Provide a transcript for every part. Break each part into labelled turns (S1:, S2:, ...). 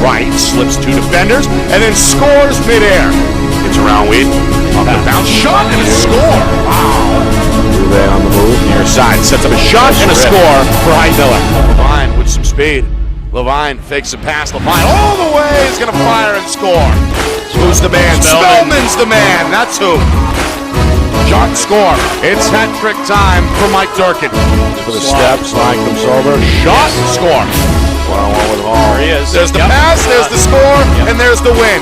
S1: right, slips two defenders, and then scores midair. Gets around Wheaton, off the bounce, shot, and a score. Wow.
S2: They on the move.
S1: Near side, sets up a shot and a score for Hyde Miller. Levine with some speed. Levine fakes a pass. Levine all the way is going to fire and score. Who's the man? Spellman's the man. That's who. Shot, score. It's hat trick time for Mike Durkin.
S2: For the steps, line comes over.
S1: Shot, score.
S2: One-on-one with Hall.
S3: There he is.
S1: There's the pass, there's the score, and there's the win.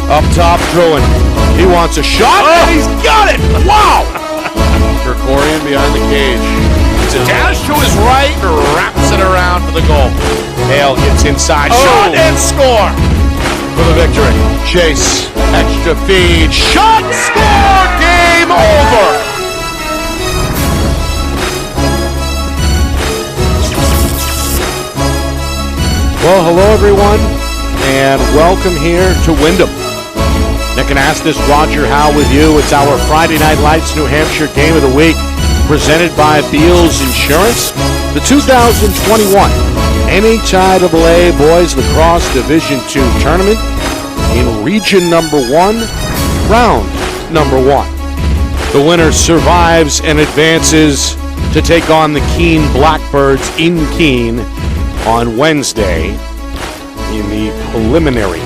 S1: Up top, Druin. He wants a shot, and he's got it. Wow.
S2: Krikorian behind the cage.
S1: It's a dash to his right, wraps it around for the goal. Hale gets inside, shot, and score for the victory. Chase, extra feed, shot, score, game over.
S2: Well, hello everyone, and welcome here to Windham. Nick and Astis, Roger Howe with you. It's our Friday Night Lights New Hampshire Game of the Week, presented by Beals Insurance. The 2021 NHIAA Boys Lacrosse Division II Tournament in Region Number 1, Round Number 1. The winner survives and advances to take on the Keene Blackbirds in Keene on Wednesday in the preliminary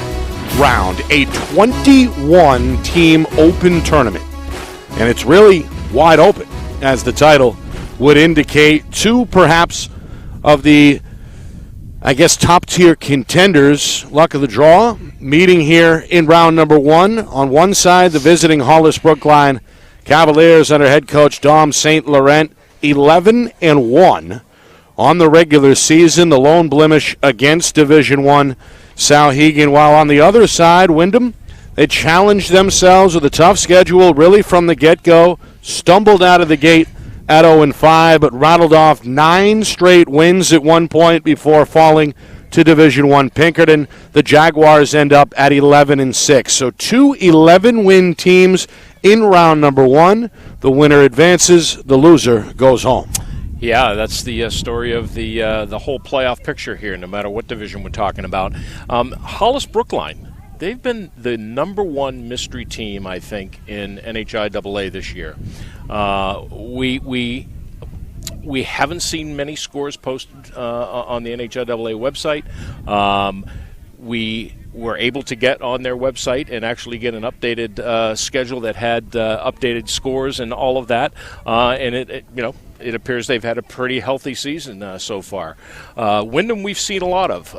S2: round, a 21-team open tournament. And it's really wide open, as the title would indicate. Two, perhaps, of the, I guess, top-tier contenders, luck of the draw, meeting here in round number 1. On one side, the visiting Hollis-Brookline Cavaliers under head coach Dom St. Laurent, 11-1. On the regular season, the lone blemish against Division I Salhegan, while on the other side, Windham, they challenged themselves with a tough schedule really from the get-go, stumbled out of the gate at 0-5, but rattled off 9 straight wins at one point before falling to Division I Pinkerton. The Jaguars end up at 11-6. So 2 11-win teams in round number 1. The winner advances, the loser goes home.
S3: Yeah, that's the story of the whole playoff picture here, no matter what division we're talking about. Hollis-Brookline, they've been the number 1 mystery team, I think, in NHIAA this year. We haven't seen many scores posted on the NHIAA website. We were able to get on their website and actually get an updated schedule that had updated scores and all of that, and it appears they've had a pretty healthy season so far. Windham, we've seen a lot of.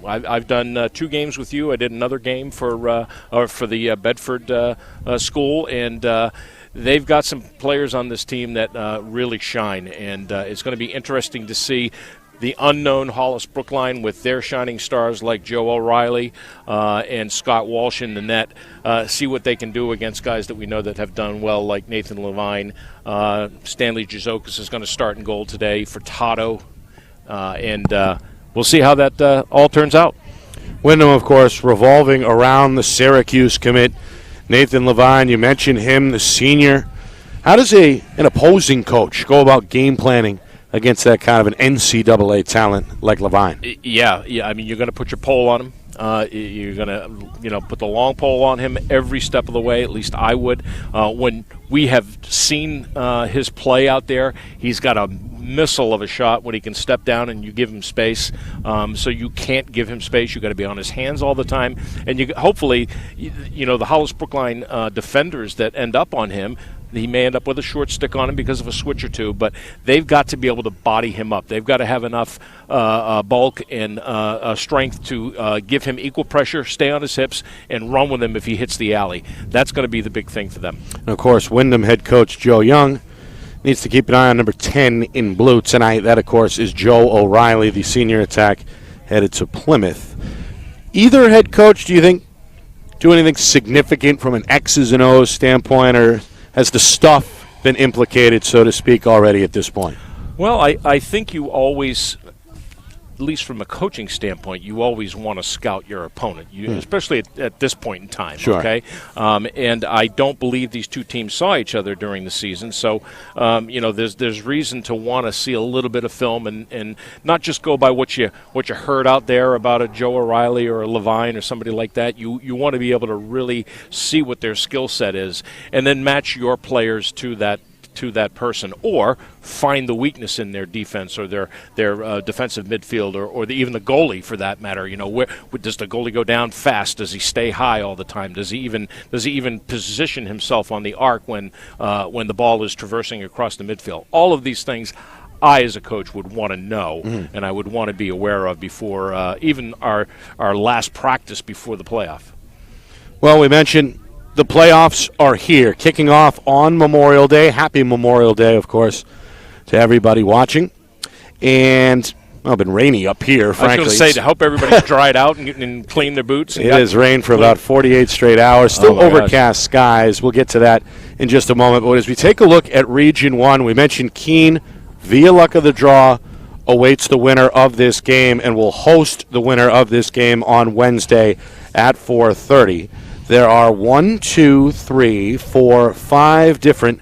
S3: I've done 2 games with you. I did another game for the Bedford school, and they've got some players on this team that really shine, and it's going to be interesting to see the unknown Hollis-Brookline with their shining stars like Joe O'Reilly and Scott Walsh in the net, see what they can do against guys that we know that have done well, like Nathan Levine. Stanley Jazokis is going to start in goal today for Tato, and we'll see how that all turns out.
S2: Windham, of course, revolving around the Syracuse commit. Nathan Levine, you mentioned him, the senior. How does an opposing coach go about game planning against that kind of an NCAA talent like Levine?
S3: Yeah. I mean, you're going to put your pole on him. You're going to, put the long pole on him every step of the way. At least I would. When we have seen his play out there, he's got a missile of a shot when he can step down and you give him space. So you can't give him space. You've got to be on his hands all the time. And hopefully, the Hollis-Brookline defenders that end up on him, he may end up with a short stick on him because of a switch or two, but they've got to be able to body him up. They've got to have enough bulk and strength to give him equal pressure, stay on his hips, and run with him if he hits the alley. That's going to be the big thing for them.
S2: And of course, Windham head coach Joe Young needs to keep an eye on number 10 in blue tonight. That, of course, is Joe O'Reilly, the senior attack, headed to Plymouth. Either head coach, do you think, do anything significant from an X's and O's standpoint, or has the stuff been implicated, so to speak, already at this point?
S3: Well, I think you always at least from a coaching standpoint, you always want to scout your opponent, especially at this point in time.
S2: Sure.
S3: Okay, and I don't believe these two teams saw each other during the season, so there's reason to want to see a little bit of film and not just go by what you heard out there about a Joe O'Reilly or a Levine or somebody like that. You want to be able to really see what their skill set is, and then match your players to that person, or find the weakness in their defense or their defensive midfield, or even the goalie for that matter. Where does the goalie go down fast? Does he stay high all the time? Does he even position himself on the arc when the ball is traversing across the midfield? All of these things I, as a coach, would want to know, and I would want to be aware of before even our last practice before the playoff.
S2: Well, we mentioned the playoffs are here, kicking off on Memorial Day. Happy Memorial Day, of course, to everybody watching. And it's been rainy up here, frankly.
S3: I was going to say, to help everybody dried out and clean their boots.
S2: It has rained for about 48 straight hours. Still overcast skies. We'll get to that in just a moment. But as we take a look at Region 1, we mentioned Keene, via luck of the draw, awaits the winner of this game and will host the winner of this game on Wednesday at 4:30. There are 1, 2, 3, 4, 5 different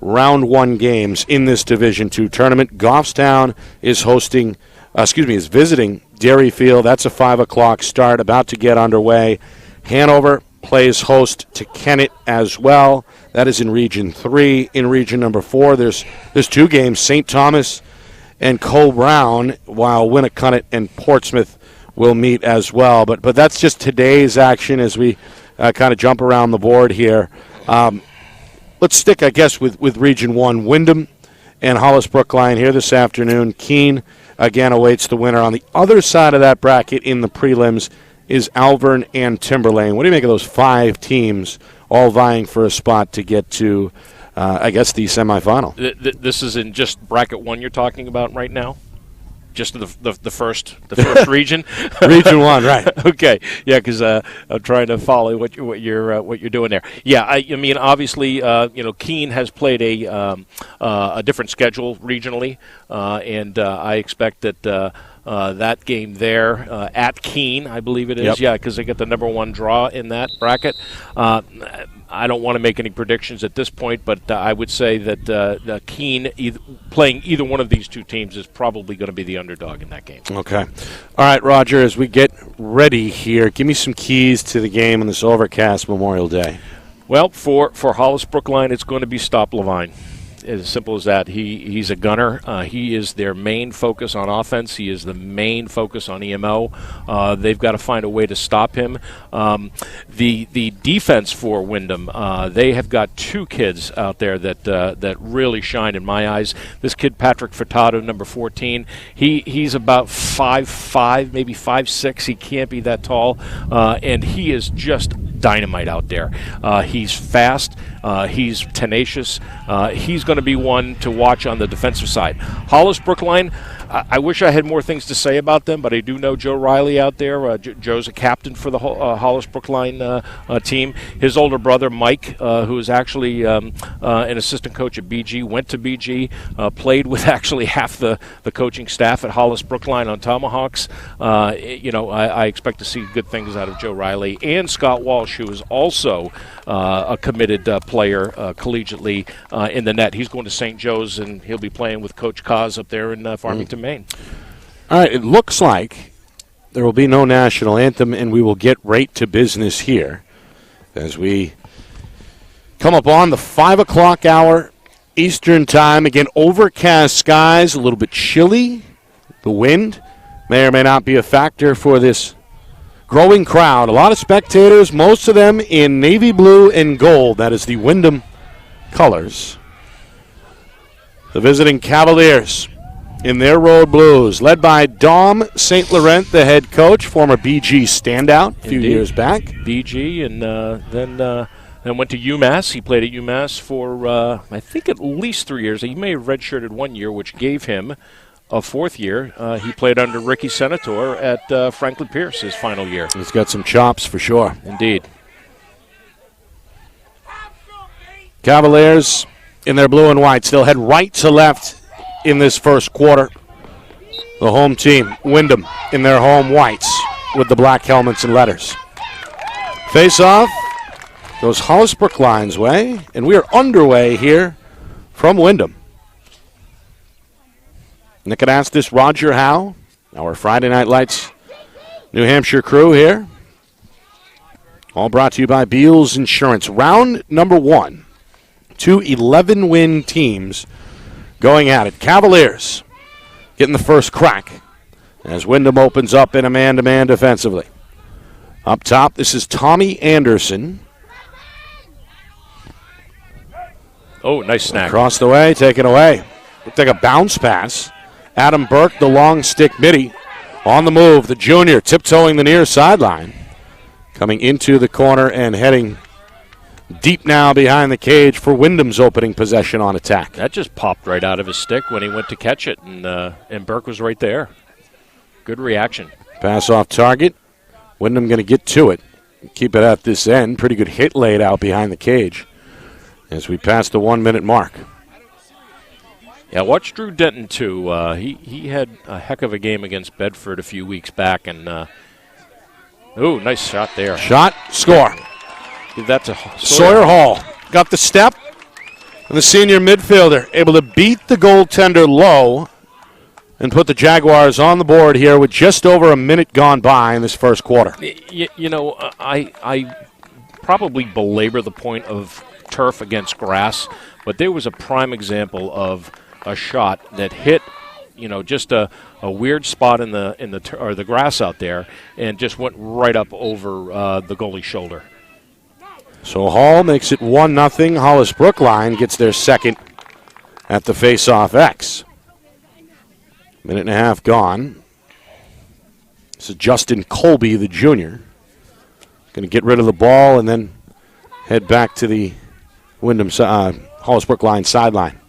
S2: round 1 games in this Division 2 tournament. Goffstown is visiting Derryfield. That's a 5 o'clock start, about to get underway. Hanover plays host to Kennett as well. That is in Region 3. In Region number 4, there's 2 games, St. Thomas and Co-Brown, while Winnicott and Portsmouth will meet as well. But that's just today's action as we kind of jump around the board here. Let's stick, I guess, with Region 1. Windham and Hollis-Brookline here this afternoon. Keene, again, awaits the winner. On the other side of that bracket in the prelims is Alvern and Timberlane. What do you make of those 5 teams all vying for a spot to get to, the semifinal?
S3: This is in just bracket 1 you're talking about right now? Just the first region.
S2: Region 1, right?
S3: Okay, yeah, because I'm trying to follow what you're doing there. Yeah, I mean, obviously, Keene has played a different schedule regionally, and I expect that that game there at Keene, I believe it is, because they get the number 1 draw in that bracket. I don't want to make any predictions at this point, but I would say that Keene playing either one of these 2 teams is probably going to be the underdog in that game.
S2: Okay. All right, Roger, as we get ready here, give me some keys to the game on this overcast Memorial Day.
S3: Well, for Hollis-Brookline, it's going to be stop Levine. As simple as that. He's a gunner. He is their main focus on offense. He is the main focus on EMO. They've got to find a way to stop him. The defense for Windham, they have got 2 kids out there that really shine in my eyes. This kid, Patrick Furtado, number 14, he's about 5'5", maybe 5'6". He can't be that tall, and he is just dynamite out there. He's fast. He's tenacious. He's going to be one to watch on the defensive side. Hollis-Brookline, I wish I had more things to say about them, but I do know Joe Riley out there. Joe's a captain for the Hollis-Brookline team. His older brother, Mike, who is actually an assistant coach at BG, went to BG, played with actually half the coaching staff at Hollis-Brookline on Tomahawks. I expect to see good things out of Joe Riley. And Scott Walsh, who is also a committed player collegiately in the net. He's going to St. Joe's, and he'll be playing with Coach Kaz up there in Farmington, Maine.
S2: All right, it looks like there will be no national anthem, and we will get right to business here as we come up on the 5 o'clock hour Eastern time. Again, overcast skies, a little bit chilly. The wind may or may not be a factor for this growing crowd. A lot of spectators, most of them in navy blue and gold. That is the Windham colors. The visiting Cavaliers in their road blues, led by Dom St. Laurent, the head coach, former BG standout a few years back.
S3: BG, and then went to UMass. He played at UMass for, I think, at least 3 years. He may have redshirted 1 year, which gave him a 4th year. He played under Ricky Senator at Franklin Pierce his final year.
S2: He's got some chops for sure.
S3: Indeed.
S2: Cavaliers in their blue and white still head right to left in this first quarter. The home team, Windham, in their home whites with the black helmets and letters. Face-off goes Hollis-Brookline's way, and we are underway here from Windham. Nick Anastas, Roger Howe, our Friday Night Lights New Hampshire crew here. All brought to you by Beals Insurance. Round number 1. 2 11-win teams going at it. Cavaliers getting the first crack as Windham opens up in a man-to-man defensively. Up top, this is Tommy Anderson.
S3: Oh, nice snag.
S2: Across the way, taken away. Looked like a bounce pass. Adam Burke, the long stick midi. On the move, the junior tiptoeing the near sideline. Coming into the corner and heading deep now behind the cage for Windham's opening possession on attack.
S3: That just popped right out of his stick when he went to catch it, and Burke was right there. Good reaction.
S2: Pass off target. Windham going to get to it. Keep it at this end. Pretty good hit laid out behind the cage as we pass the 1-minute mark.
S3: Yeah, watch Drew Denton, too. He had a heck of a game against Bedford a few weeks back, and ooh, nice shot there.
S2: Shot, score.
S3: Give that to
S2: Sawyer Hall. Got the step, and the senior midfielder able to beat the goaltender low and put the Jaguars on the board here with just over a minute gone by in this first quarter.
S3: You know, I probably belabor the point of turf against grass, but there was a prime example of a shot that hit, you know, just a weird spot in the grass out there, and just went right up over the goalie's shoulder.
S2: So Hall makes it 1-0. Hollis-Brookline gets their second at the face-off X. Minute and a half gone. This is Justin Colby, the junior. Going to get rid of the ball and then head back to the Windham Hollis-Brookline sideline.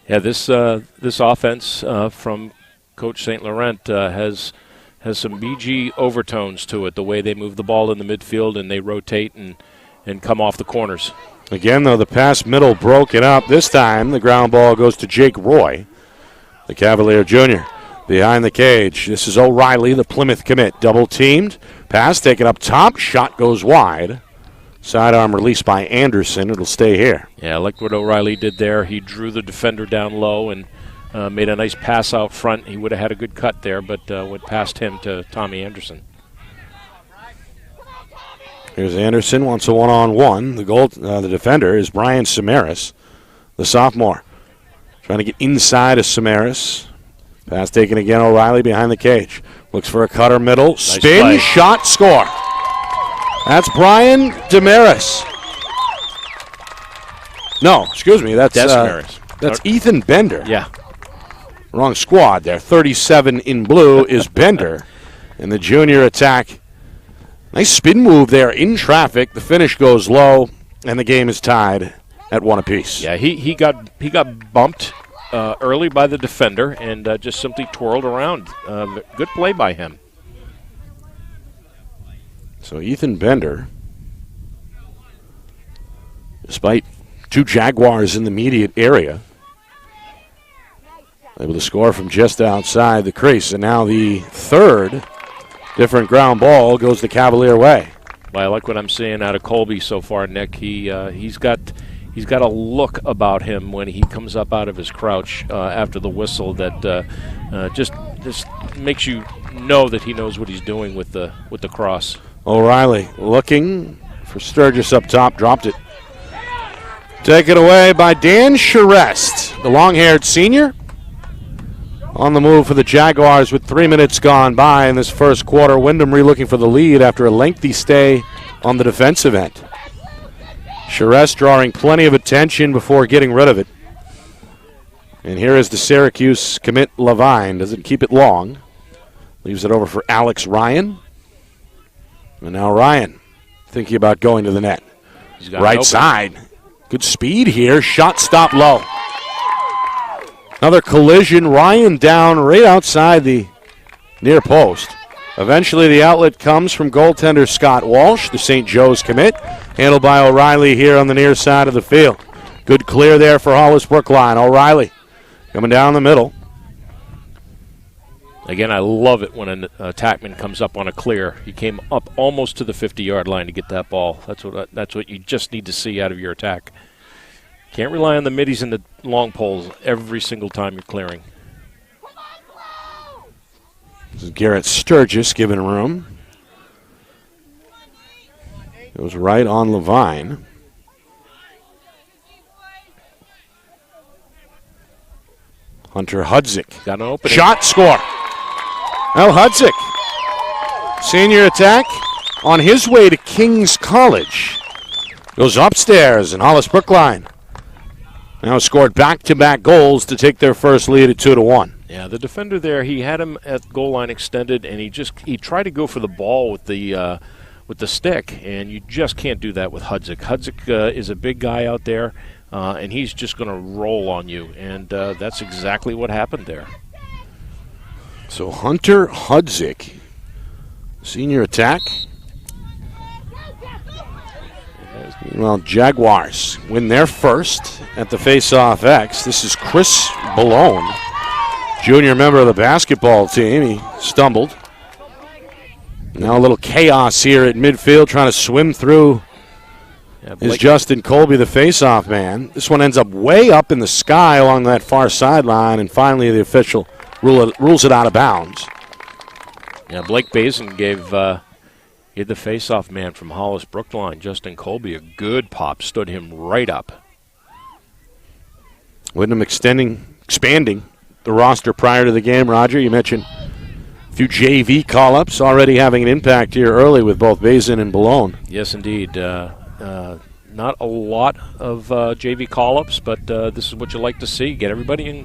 S3: Yeah, this offense from Coach St. Laurent has some BG overtones to it, the way they move the ball in the midfield and they rotate and come off the corners.
S2: Again, though, the pass middle broken up. This time the ground ball goes to Jake Roy, the Cavalier junior. Behind the cage, this is O'Reilly, the Plymouth commit. Double teamed. Pass taken up top. Shot goes wide. Sidearm released by Anderson. It'll stay here.
S3: Yeah, I like what O'Reilly did there. He drew the defender down low and made a nice pass out front. He would have had a good cut there, but went past him to Tommy Anderson.
S2: Here's Anderson, wants a one-on-one. The defender is Brian Samaras, the sophomore. Trying to get inside of Samaras. Pass taken again, O'Reilly behind the cage. Looks for a cutter middle.
S3: Nice
S2: Spin,
S3: play.
S2: shot, score. That's Brian Damaris. No, excuse me. That's
S3: Desmaris.
S2: That's Ethan Bender.
S3: Yeah.
S2: Wrong squad there. 37 in blue is Bender. And the junior attack. Nice spin move there in traffic. The finish goes low, and the game is tied at 1 apiece.
S3: Yeah, he got bumped early by the defender and just simply twirled around. Good play by him.
S2: So Ethan Bender, despite 2 Jaguars in the immediate area, able to score from just outside the crease. And now the third different ground ball goes the Cavalier way.
S3: Well, I like what I'm seeing out of Colby so far, Nick. He's got a look about him when he comes up out of his crouch after the whistle that just makes you know that he knows what he's doing with the cross.
S2: O'Reilly looking for Sturgis up top, dropped it. Taken away by Dan Charest, the long-haired senior. On the move for the Jaguars with 3 minutes gone by in this first quarter. Windham re-looking for the lead after a lengthy stay on the defensive end. Charest drawing plenty of attention before getting rid of it. And here is the Syracuse commit Levine. Doesn't keep it long. Leaves it over for Alex Ryan. And now Ryan thinking about going to the net. Right side. Good speed here. Shot stopped low. Another collision. Ryan down right outside the near post. Eventually the outlet comes from goaltender Scott Walsh, the St. Joe's commit. Handled by O'Reilly here on the near side of the field. Good clear there for Hollis-Brookline. O'Reilly coming down the middle.
S3: Again, I love it when an attackman comes up on a clear. He came up almost to the 50-yard line to get that ball. That's what you just need to see out of your attack. Can't rely on the middies and the long poles every single time you're clearing.
S2: This is Garrett Sturgis giving room. It was right on Levine. Hunter Hudzik.
S3: Got an opening.
S2: Shot, score. Al Hudzik, senior attack, on his way to King's College. Goes upstairs, and Hollis-Brookline now scored back-to-back goals to take their first lead at 2-1.
S3: Yeah, the defender there, he had him at goal line extended, and he tried to go for the ball with the stick, and you just can't do that with Hudzik. Hudzik is a big guy out there, and he's just going to roll on you, and that's exactly what happened there.
S2: So Hunter Hudzik, senior attack. Well, Jaguars win their first at the face-off X. This is Chris Ballone, junior member of the basketball team. He stumbled. Now a little chaos here at midfield, trying to swim through. Is Justin Colby the face-off man. This one ends up way up in the sky along that far sideline, and finally the official rules it out of bounds.
S3: Yeah, Blake Bazin gave the face-off man from Hollis-Brookline, Justin Colby, a good pop, stood him right up.
S2: Windham expanding the roster prior to the game. Roger, you mentioned a few JV call-ups already having an impact here early with both Bazin and Ballone.
S3: Yes, indeed. Not a lot of JV call-ups, but this is what you like to see. Get everybody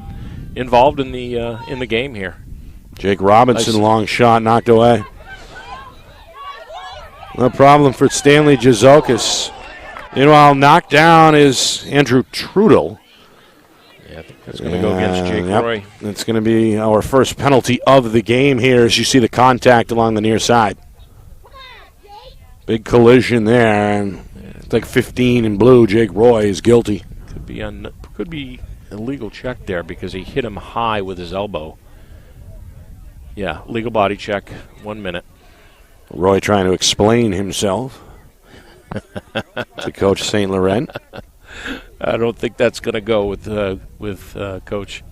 S3: involved in the game here. Jake
S2: Robinson, nice. Long shot, knocked away. No problem for Stanley Jazokis. Meanwhile, knocked down is Andrew Trudel.
S3: Yeah, I think that's going to go against Jake Roy.
S2: That's going to be our first penalty of the game here as you see the contact along the near side. Big collision there, and it's like 15 in blue. Jake Roy is guilty.
S3: Could be illegal check there because he hit him high with his elbow. Yeah, legal body check, 1 minute.
S2: Roy trying to explain himself to Coach St. Laurent.
S3: I don't think that's going to go with Coach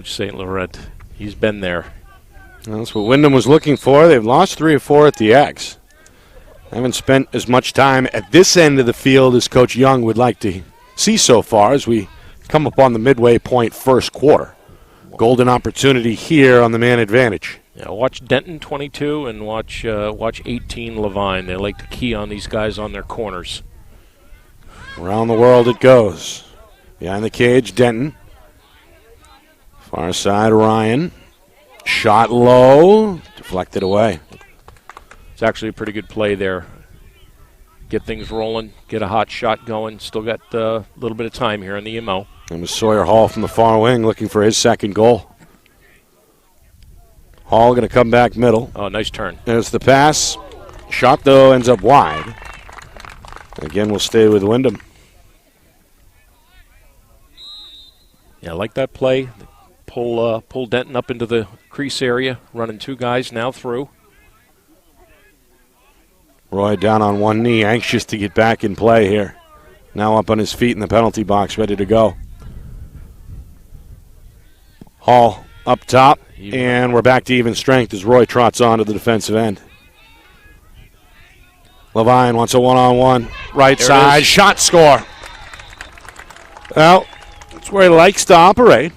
S3: St. Laurent. He's been there.
S2: That's what Windham was looking for. They've lost 3 or 4 at the X. Haven't spent as much time at this end of the field as Coach Young would like to see so far as we come up on the midway point first quarter. Golden opportunity here on the man advantage.
S3: Yeah, watch Denton 22 and watch 18 Levine. They like to key on these guys on their corners.
S2: Around the world it goes. Behind the cage, Denton. Far side, Ryan. Shot low. Deflected away.
S3: It's actually a pretty good play there. Get things rolling. Get a hot shot going. Still got a little bit of time here in the MO.
S2: And with Sawyer Hall from the far wing looking for his second goal. Hall going to come back middle.
S3: Oh, nice turn.
S2: There's the pass. Shot, though, ends up wide. Again, we'll stay with Windham.
S3: Yeah, I like that play. Pull Denton up into the crease area, running 2 guys now through.
S2: Roy down on one knee, anxious to get back in play here. Now up on his feet in the penalty box, ready to go. Hall up top, and we're back to even strength as Roy trots on to the defensive end. Levine wants a one-on-one. Right
S3: there
S2: side, shot, score. Well, that's where he likes to operate.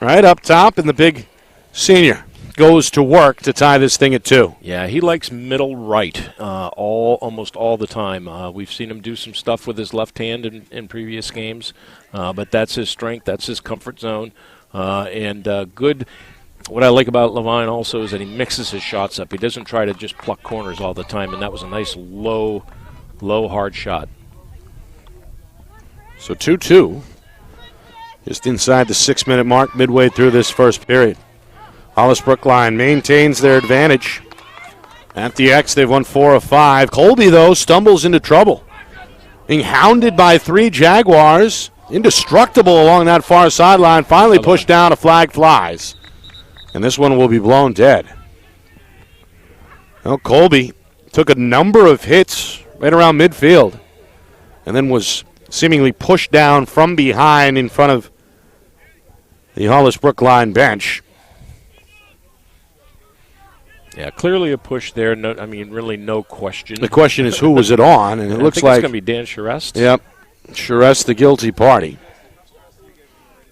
S2: Right up top, and the big senior goes to work to tie this thing at 2.
S3: Yeah, he likes middle right almost all the time. We've seen him do some stuff with his left hand in previous games, but that's his strength. That's his comfort zone. And good. What I like about Levine also is that he mixes his shots up. He doesn't try to just pluck corners all the time, and that was a nice low, hard shot.
S2: So 2-2. Just inside the 6-minute mark midway through this first period. Hollis-Brookline maintains their advantage. At the X, they've won 4 of 5. Colby, though, stumbles into trouble. Being hounded by 3 Jaguars. Indestructible along that far sideline. Finally pushed down, a flag flies. And this one will be blown dead. Well, Colby took a number of hits right around midfield and then was seemingly pushed down from behind in front of the Hollis-Brookline bench.
S3: Yeah, clearly a push there. No, I mean, really no question.
S2: The question is who was it on, and it looks like
S3: it's going to be Dan Charest.
S2: Yep, Charest, the guilty party.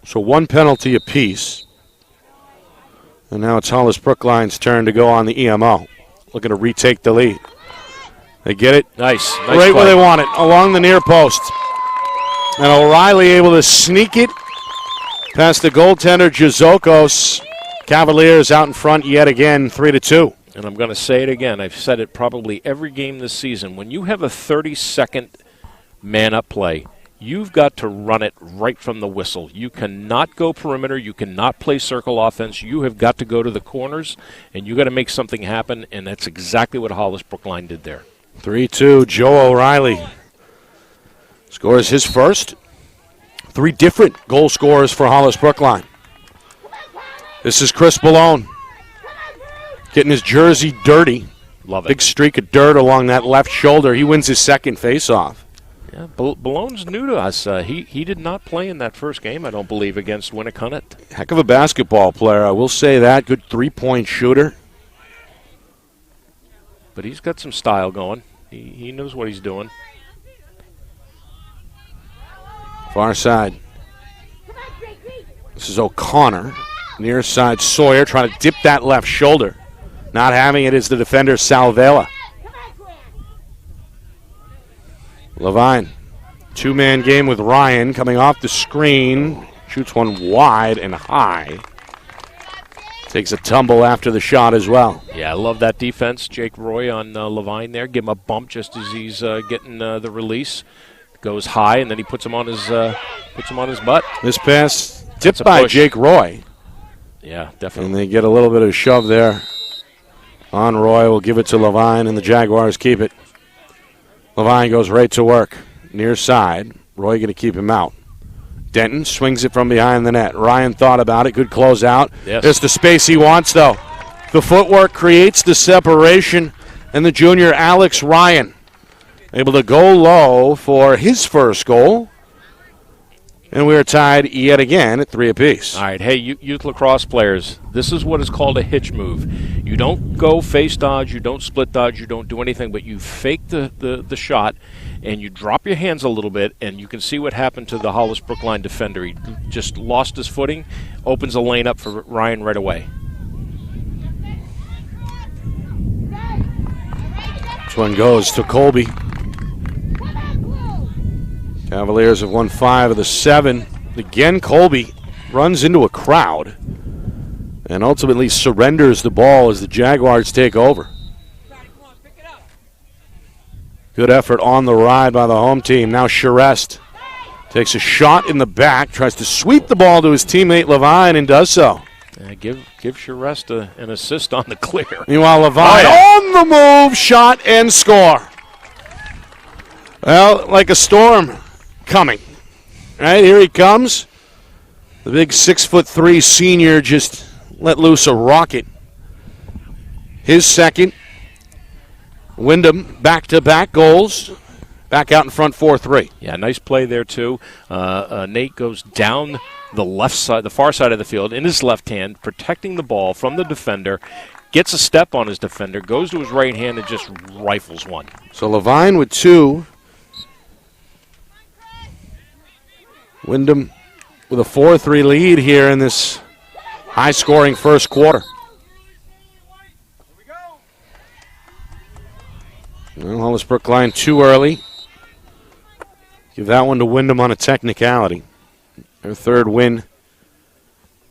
S2: So one penalty apiece. And now it's Hollis-Brookline's turn to go on the EMO. Looking to retake the lead. They get it.
S3: Nice
S2: right
S3: play.
S2: Where they want it, along the near post. And O'Reilly able to sneak it past the goaltender, Jazokos. Cavaliers out in front yet again, 3-2.
S3: And I'm going to say it again. I've said it probably every game this season. When you have a 30-second man-up play, you've got to run it right from the whistle. You cannot go perimeter. You cannot play circle offense. You have got to go to the corners, and you've got to make something happen, and that's exactly what Hollis-Brookline did there.
S2: 3-2, Joe O'Reilly scores his first. 3 different goal scorers for Hollis-Brookline. This is Chris Ballone getting his jersey dirty.
S3: Love it.
S2: Big streak of dirt along that left shoulder. He wins his second faceoff.
S3: Yeah, Ballone's new to us. He did not play in that first game, I don't believe, against Winnicott.
S2: Heck of a basketball player, I will say that. Good three-point shooter.
S3: But he's got some style going. He knows what he's doing.
S2: Far side. This is O'Connor. Near side, Sawyer trying to dip that left shoulder. Not having it is the defender, Salvela. Levine, 2-man game with Ryan coming off the screen. Shoots one wide and high. Takes a tumble after the shot as well.
S3: Yeah, I love that defense. Jake Roy on Levine there. Give him a bump just as he's getting the release. Goes high, and then he puts him on his butt.
S2: This pass tipped by
S3: push.
S2: Jake Roy.
S3: Yeah, definitely.
S2: And they get a little bit of shove there on Roy. Will give it to Levine, and the Jaguars keep it. Levine goes right to work. Near side. Roy going to keep him out. Denton swings it from behind the net. Ryan thought about it. Good close out.
S3: Yes.
S2: There's the space he wants, though. The footwork creates the separation, and the junior Alex Ryan able to go low for his first goal. And we are tied yet again at 3 apiece.
S3: All right, hey, youth lacrosse players, this is what is called a hitch move. You don't go face dodge, you don't split dodge, you don't do anything, but you fake the shot, and you drop your hands a little bit, and you can see what happened to the Hollis-Brookline defender. He just lost his footing, opens a lane up for Ryan right away.
S2: This one goes to Colby. Cavaliers have won 5 of the 7. Again, Colby runs into a crowd and ultimately surrenders the ball as the Jaguars take over. Good effort on the ride by the home team. Now Charest takes a shot in the back, tries to sweep the ball to his teammate Levine and does so.
S3: Give Charest an assist on the clear.
S2: Meanwhile, Levine on the move, shot and score. Well, like a storm coming. Right, here he comes. The big 6'3" senior just let loose a rocket. His second. Windham back-to-back goals. Back out in front 4-3.
S3: Yeah, nice play there too. Nate goes down the left side, the far side of the field in his left hand, protecting the ball from the defender. Gets a step on his defender, goes to his right hand and just rifles one.
S2: So Levine with 2. Windham with a 4-3 lead here in this high-scoring first quarter. Well, Hollis-Brookline too early. Give that one to Windham on a technicality. Their third win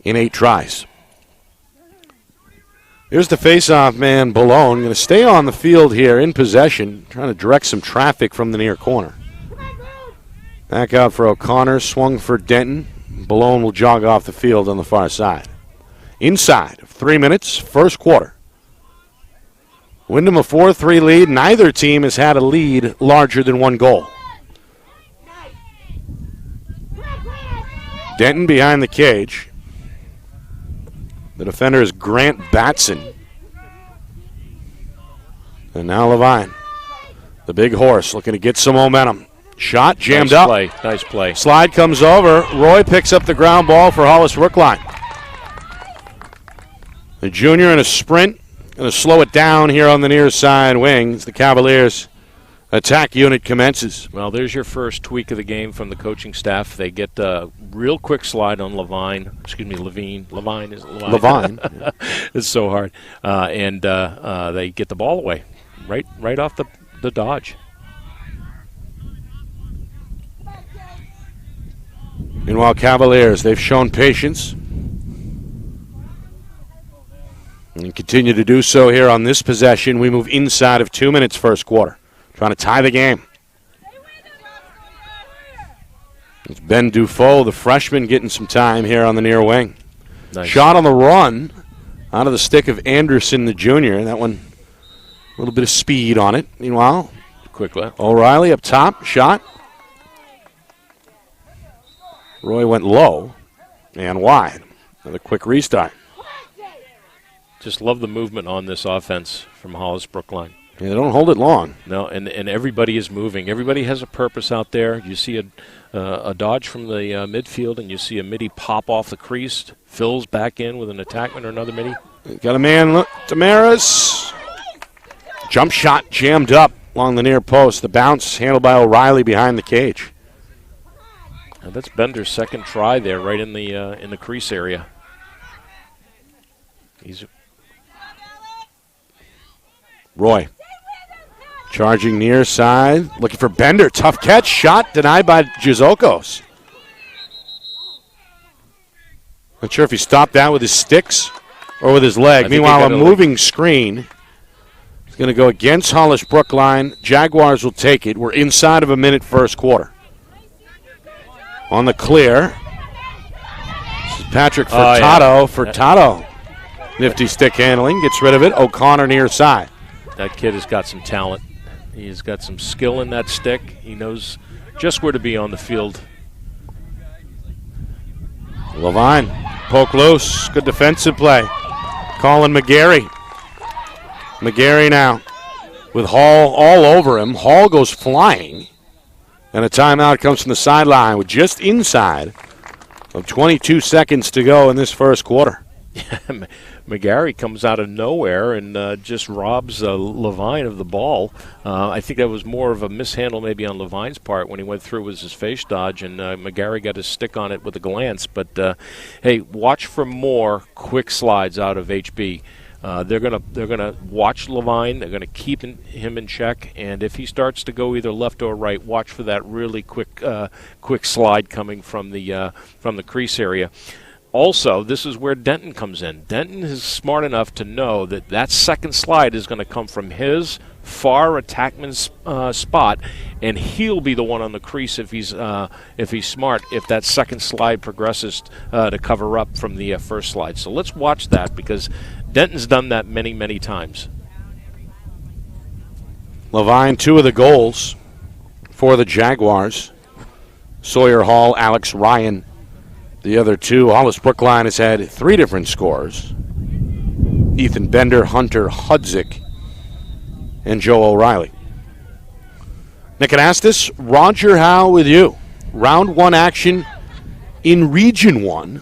S2: in 8 tries. Here's the face-off man, Ballone. Going to stay on the field here in possession, trying to direct some traffic from the near corner. Back out for O'Connor, swung for Denton. Ballone will jog off the field on the far side. Inside of 3 minutes, first quarter. Windham a 4-3 lead. Neither team has had a lead larger than 1 goal. Denton behind the cage. The defender is Grant Batson. And now Levine, the big horse, looking to get some momentum. Shot jammed up.
S3: Nice play.
S2: Slide comes over. Roy picks up the ground ball for Hollis-Brookline. The junior in a sprint. Going to slow it down here on the near side wing as the Cavaliers attack unit commences.
S3: Well, there's your first tweak of the game from the coaching staff. They get a real quick slide on Levine. Levine is Levine.
S2: Levine.
S3: It's so hard. And they get the ball away right off the dodge.
S2: Meanwhile, Cavaliers, they've shown patience and continue to do so here on this possession. We move inside of 2 minutes first quarter, trying to tie the game. It's Ben Dufault, the freshman, getting some time here on the near wing.
S3: Nice.
S2: Shot on the run out of the stick of Anderson, the junior. That one, a little bit of speed on it. Meanwhile,
S3: quick left.
S2: O'Reilly up top, shot. Roy went low and wide. Another quick restart.
S3: Just love the movement on this offense from Hollis-Brookline.
S2: Yeah, they don't hold it long.
S3: No, and everybody is moving. Everybody has a purpose out there. You see a dodge from the midfield, and you see a midi pop off the crease. Phil's back in with an attackman or another midi.
S2: Got a man, look, Damaris. Jump shot jammed up along the near post. The bounce handled by O'Reilly behind the cage.
S3: And that's Bender's second try there, right in the crease area.
S2: Roy charging near side, looking for Bender. Tough catch, shot denied by Jizokos. Not sure if he stopped that with his sticks or with his leg. Meanwhile, a moving screen is going to go against Hollis-Brookline. Jaguars will take it. We're inside of a minute first quarter. On the clear, this is Patrick Furtado. Furtado, nifty stick handling, gets rid of it. O'Connor near side.
S3: That kid has got some talent. He's got some skill in that stick. He knows just where to be on the field.
S2: Levine, poke loose, good defensive play. Colin McGarry. McGarry now with Hall all over him. Hall goes flying. And a timeout comes from the sideline with just inside of 22 seconds to go in this first quarter.
S3: McGarry comes out of nowhere and just robs Levine of the ball. I think that was more of a mishandle maybe on Levine's part when he went through with his face dodge, and McGarry got his stick on it with a glance. But, hey, watch for more quick slides out of HB. They're gonna watch Levine. They're gonna keep him in check, and if he starts to go either left or right, watch for that really quick slide coming from the crease area. Also, this is where Denton comes in. Denton is smart enough to know that second slide is going to come from his far attackman's spot, and he'll be the one on the crease if he's smart, if that second slide progresses to cover up from the first slide. So let's watch that, because Denton's done that many, many times.
S2: Levine, 2 of the goals for the Jaguars. Sawyer Hall, Alex Ryan, the other 2. Hollis-Brookline has had 3 different scores. Ethan Bender, Hunter Hudzik, and Joe O'Reilly. Nick Anastas, Roger Howe with you. Round 1 action in Region 1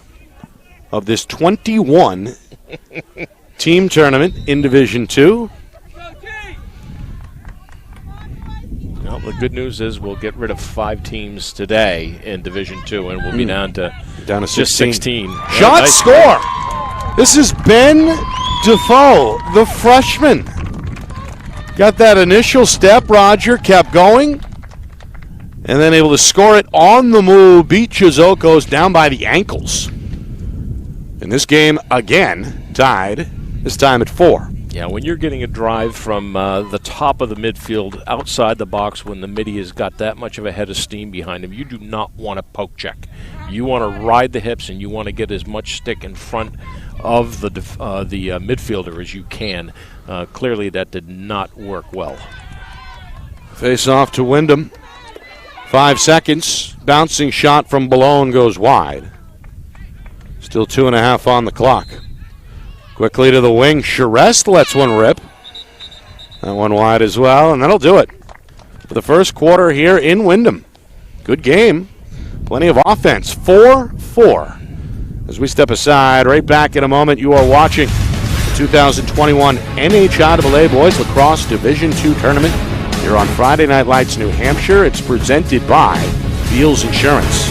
S2: of this 21 team tournament in Division 2.
S3: Well, the good news is we'll get rid of 5 teams today in Division 2, and we'll be down to
S2: 16.
S3: Just 16.
S2: Shot,
S3: yeah, nice
S2: score! This is Ben Defoe, the freshman. Got that initial step, Roger, kept going, and then able to score it on the move, beat Chizokos down by the ankles. And this game, again, tied, this time at 4.
S3: Yeah, when you're getting a drive from the top of the midfield outside the box when the midi has got that much of a head of steam behind him, you do not want to poke check. You want to ride the hips, and you want to get as much stick in front of the midfielder as you can. Clearly, that did not work well.
S2: Face off to Windham. 5 seconds. Bouncing shot from Boulogne goes wide. Still 2.5 on the clock. Quickly to the wing. Charest lets one rip. That one wide as well, and that'll do it for the first quarter here in Windham. Good game. Plenty of offense. 4-4. As we step aside, right back in a moment, you are watching the 2021 NHIAA Boys Lacrosse Division II Tournament here on Friday Night Lights, New Hampshire. It's presented by Beals Insurance.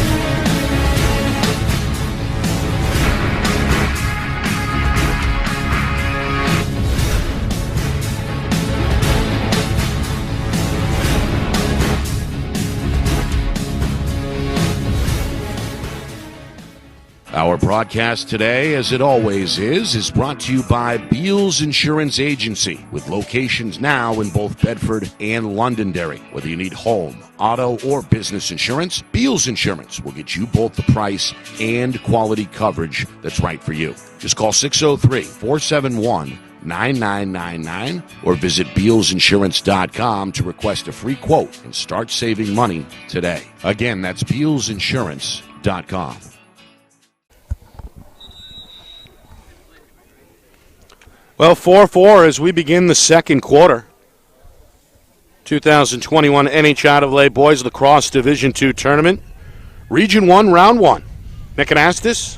S4: Our broadcast today, as it always is brought to you by Beals Insurance Agency, with locations now in both Bedford and Londonderry. Whether you need home, auto, or business insurance, Beals Insurance will get you both the price and quality coverage that's right for you. Just call 603-471-9999 or visit BealsInsurance.com to request a free quote and start saving money today. Again, that's BealsInsurance.com.
S2: Well, 4-4 as we begin the second quarter. 2021 NHIAA Boys Lacrosse Division II Tournament. Region 1, Round 1. Nick Anastas,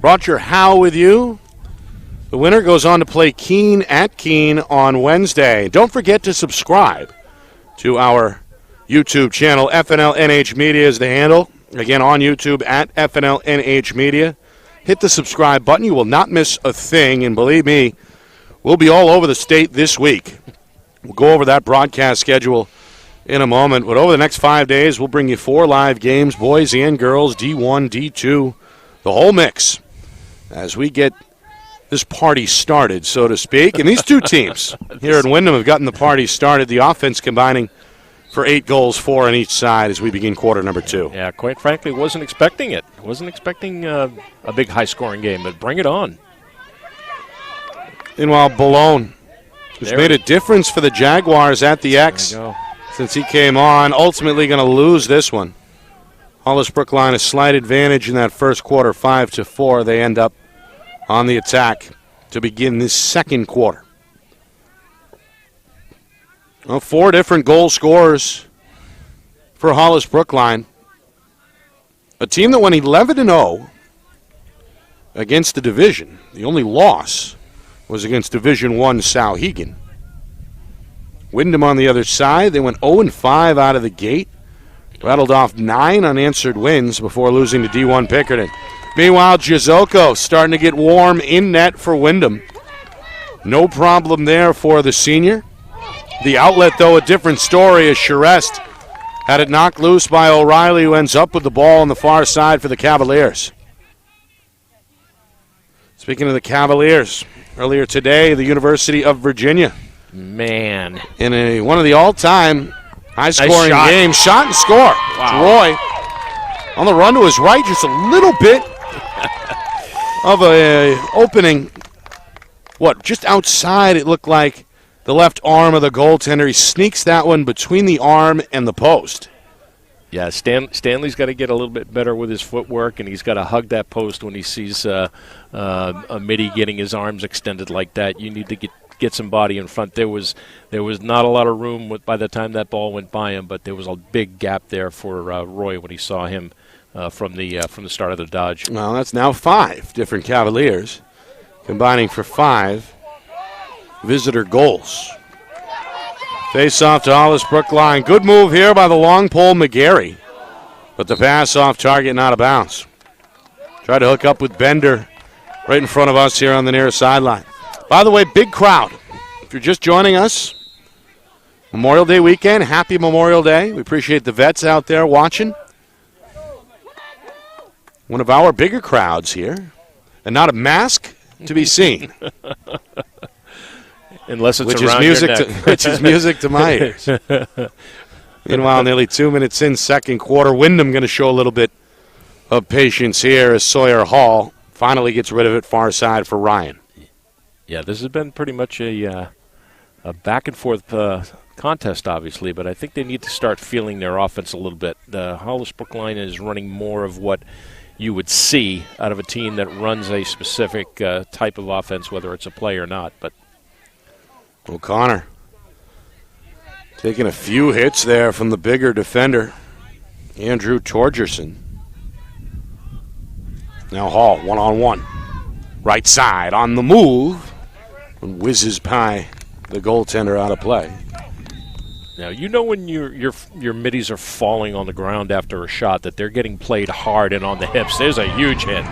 S2: Roger Howe with you. The winner goes on to play Keene at Keene on Wednesday. Don't forget to subscribe to our YouTube channel. FNL NH Media is the handle. Again, on YouTube at FNL NH Media. Hit the subscribe button. You will not miss a thing, and believe me, we'll be all over the state this week. We'll go over that broadcast schedule in a moment, but over the next 5 days, we'll bring you 4 live games, boys and girls, D1, D2, the whole mix, as we get this party started, so to speak. And these two teams here in Windham have gotten the party started, the offense combining for 8 goals, 4 on each side as we begin quarter number 2.
S3: Yeah, quite frankly, wasn't expecting it. Wasn't expecting a big high-scoring game, but bring it on.
S2: Meanwhile, Boulogne has made a difference for the Jaguars at the X since he came on. Ultimately going to lose this one. Hollis-Brookline a slight advantage in that first quarter, 5-4. They end up on the attack to begin this second quarter. Well, 4 different goal scorers for Hollis-Brookline. A team that went 11-0 against the division. The only loss was against Division I Souhegan. Windham on the other side, they went 0-5 out of the gate. Rattled off 9 unanswered wins before losing to D1 Pickerton. Meanwhile, Jizoko starting to get warm in net for Windham. No problem there for the senior. The outlet, though, a different story as Charest had it knocked loose by O'Reilly, who ends up with the ball on the far side for the Cavaliers. Speaking of the Cavaliers, earlier today, the University of Virginia.
S3: Man.
S2: In one of the all-time high-scoring games. Shot and score.
S3: Wow.
S2: Roy on the run to his right, just a little bit of a opening. Just outside it looked like the left arm of the goaltender. He sneaks that one between the arm and the post.
S3: Yeah, Stanley's got to get a little bit better with his footwork, and he's got to hug that post when he sees a midi getting his arms extended like that. You need to get some body in front. There was not a lot of room by the time that ball went by him, but there was a big gap there for Roy when he saw him from the start of the dodge.
S2: Well, that's now 5 different Cavaliers combining for 5 visitor goals. Face off to Hollis-Brookline. Good move here by the long pole McGarry, but the pass off target, not a bounce. Tried to hook up with Bender right in front of us here on the near sideline. By the way, big crowd. If you're just joining us, Memorial Day weekend, happy Memorial Day. We appreciate the vets out there watching. One of our bigger crowds here, and not a mask to be seen.
S3: Unless it's
S2: which
S3: around
S2: is music
S3: your neck.
S2: which is music to my ears. Meanwhile, nearly 2 minutes in second quarter, Windham going to show a little bit of patience here as Sawyer Hall finally gets rid of it far side for Ryan.
S3: Yeah, this has been pretty much a back and forth contest, obviously, but I think they need to start feeling their offense a little bit. Hollis-Brookline is running more of what you would see out of a team that runs a specific type of offense, whether it's a play or not. But
S2: O'Connor taking a few hits there from the bigger defender, Andrew Torgerson. Now Hall, one-on-one. Right side on the move. And whizzes by the goaltender out of play.
S3: now, you know when your middies are falling on the ground after a shot that they're getting played hard and on the hips. There's a huge hit.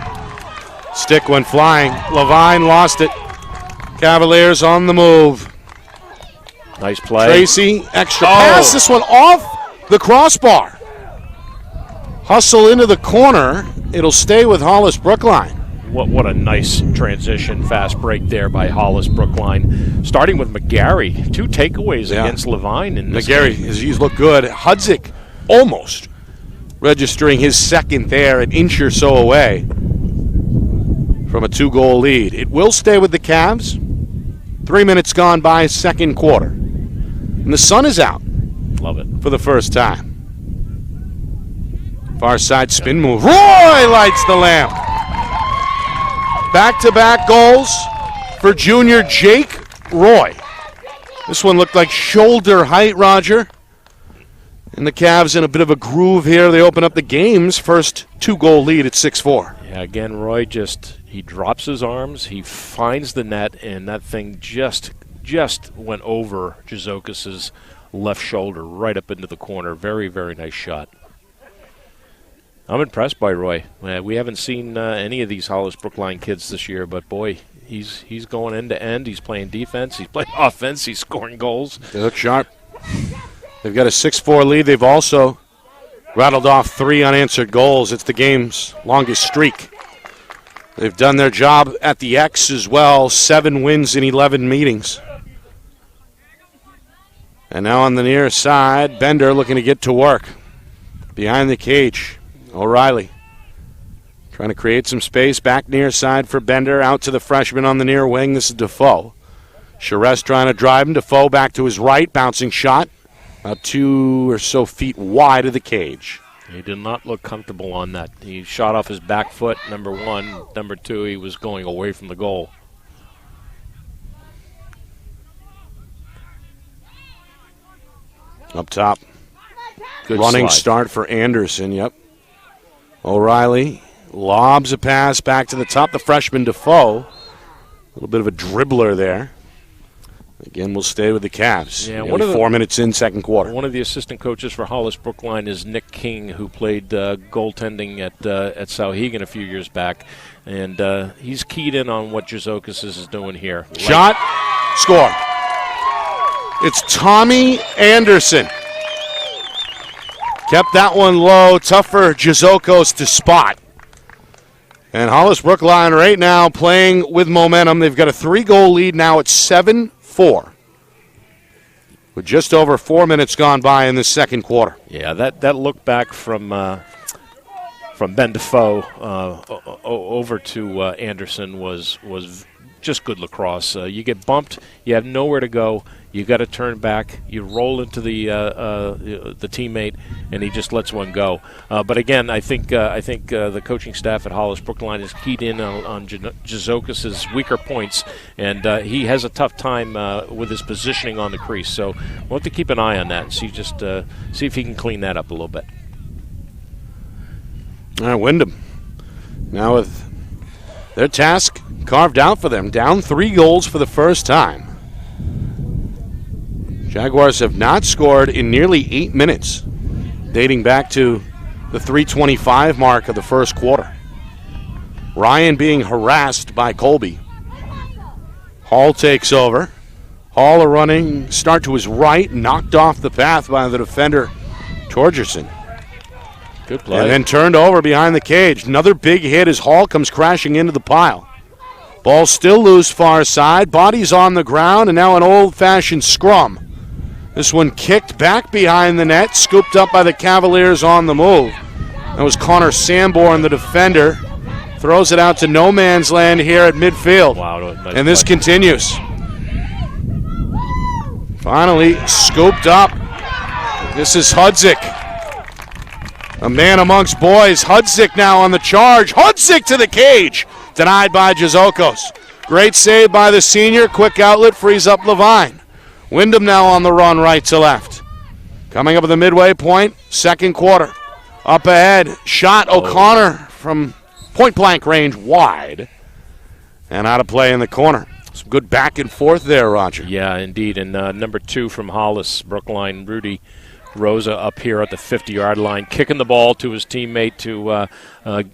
S2: Stick went flying. Levine lost it. Cavaliers on the move.
S3: Nice play.
S2: Tracy, extra pass. This one off the crossbar. Hustle into the corner. It'll stay with Hollis-Brookline.
S3: What a nice transition, fast break there by Hollis-Brookline. Starting with McGarry. 2 takeaways against Levine in this
S2: McGarry,
S3: game.
S2: he's looked good. Hudzik almost registering his second there, an inch or so away from a 2-goal lead. It will stay with the Cavs. 3 minutes gone by, second quarter. And the sun is out.
S3: Love it.
S2: For the first time. Far side spin move. Roy lights the lamp. Back-to-back goals for junior Jake Roy. This one looked like shoulder height, Roger. And the Cavs in a bit of a groove here. They open up the game's first 2-goal lead at 6-4.
S3: Yeah, again, Roy he drops his arms, he finds the net, and that thing just went over Jizokis' left shoulder right up into the corner. Very, very nice shot. I'm impressed by Roy. We haven't seen any of these Hollis-Brookline kids this year, but boy, he's going end to end. He's playing defense. He's playing offense. He's scoring goals.
S2: They look sharp. They've got a 6-4 lead. They've also rattled off 3 unanswered goals. It's the game's longest streak. They've done their job at the X as well. 7 wins in 11 meetings. And now on the near side, Bender looking to get to work. Behind the cage. O'Reilly trying to create some space. Back near side for Bender. Out to the freshman on the near wing. This is Defoe. Charest trying to drive him. Defoe back to his right. Bouncing shot. About 2 or so feet wide of the cage.
S3: He did not look comfortable on that. He shot off his back foot, number 1. Number 2, he was going away from the goal.
S2: Up top.
S3: Good
S2: running
S3: slide.
S2: start for Anderson, yep. O'Reilly lobs a pass back to the top. The freshman Defoe. A little bit of a dribbler there. Again, we'll stay with the Cavs.
S3: Yeah,
S2: Nearly 4 minutes in, second quarter.
S3: One of the assistant coaches for Hollis-Brookline is Nick King, who played goaltending at Sauhegan a few years back. And he's keyed in on what Jizokis is doing here.
S2: Shot, score. It's Tommy Anderson. Kept that one low. Tough for Jizokos to spot. And Hollis-Brookline right now playing with momentum. They've got a 3-goal lead now at 7-4. With just over 4 minutes gone by in the second quarter.
S3: Yeah, that look back from Ben Defoe over to Anderson was just good lacrosse. You get bumped, you have nowhere to go. You got to turn back. You roll into the teammate, and he just lets one go. But again, I think the coaching staff at Hollis-Brookline is keyed in on Jizokis' weaker points, and he has a tough time with his positioning on the crease. So we'll have to keep an eye on that and see if he can clean that up a little bit.
S2: All right, Windham now with their task carved out for them. Down 3 goals for the first time. Jaguars have not scored in nearly 8 minutes, dating back to the 3:25 mark of the first quarter. Ryan being harassed by Colby. Hall takes over. Hall a running start to his right, knocked off the path by the defender, Torgerson.
S3: Good play.
S2: And then turned over behind the cage. Another big hit as Hall comes crashing into the pile. Ball still loose far side. Body's on the ground, and now an old-fashioned scrum. This one kicked back behind the net, scooped up by the Cavaliers on the move. That was Connor Sanborn, the defender. Throws it out to no man's land here at midfield.
S3: Wow, nice
S2: and this
S3: play.
S2: continues. Finally scooped up. This is Hudzik. A man amongst boys. Hudzik now on the charge. Hudzik to the cage. Denied by Jazokos. Great save by the senior. Quick outlet frees up Levine. Windham now on the run right to left. Coming up at the midway point, second quarter. Up ahead, shot O'Connor from point-blank range wide. And out of play in the corner. Some good back and forth there, Roger.
S3: Yeah, indeed. And number 2 from Hollis-Brookline, Rudy Rosa up here at the 50-yard line, kicking the ball to his teammate to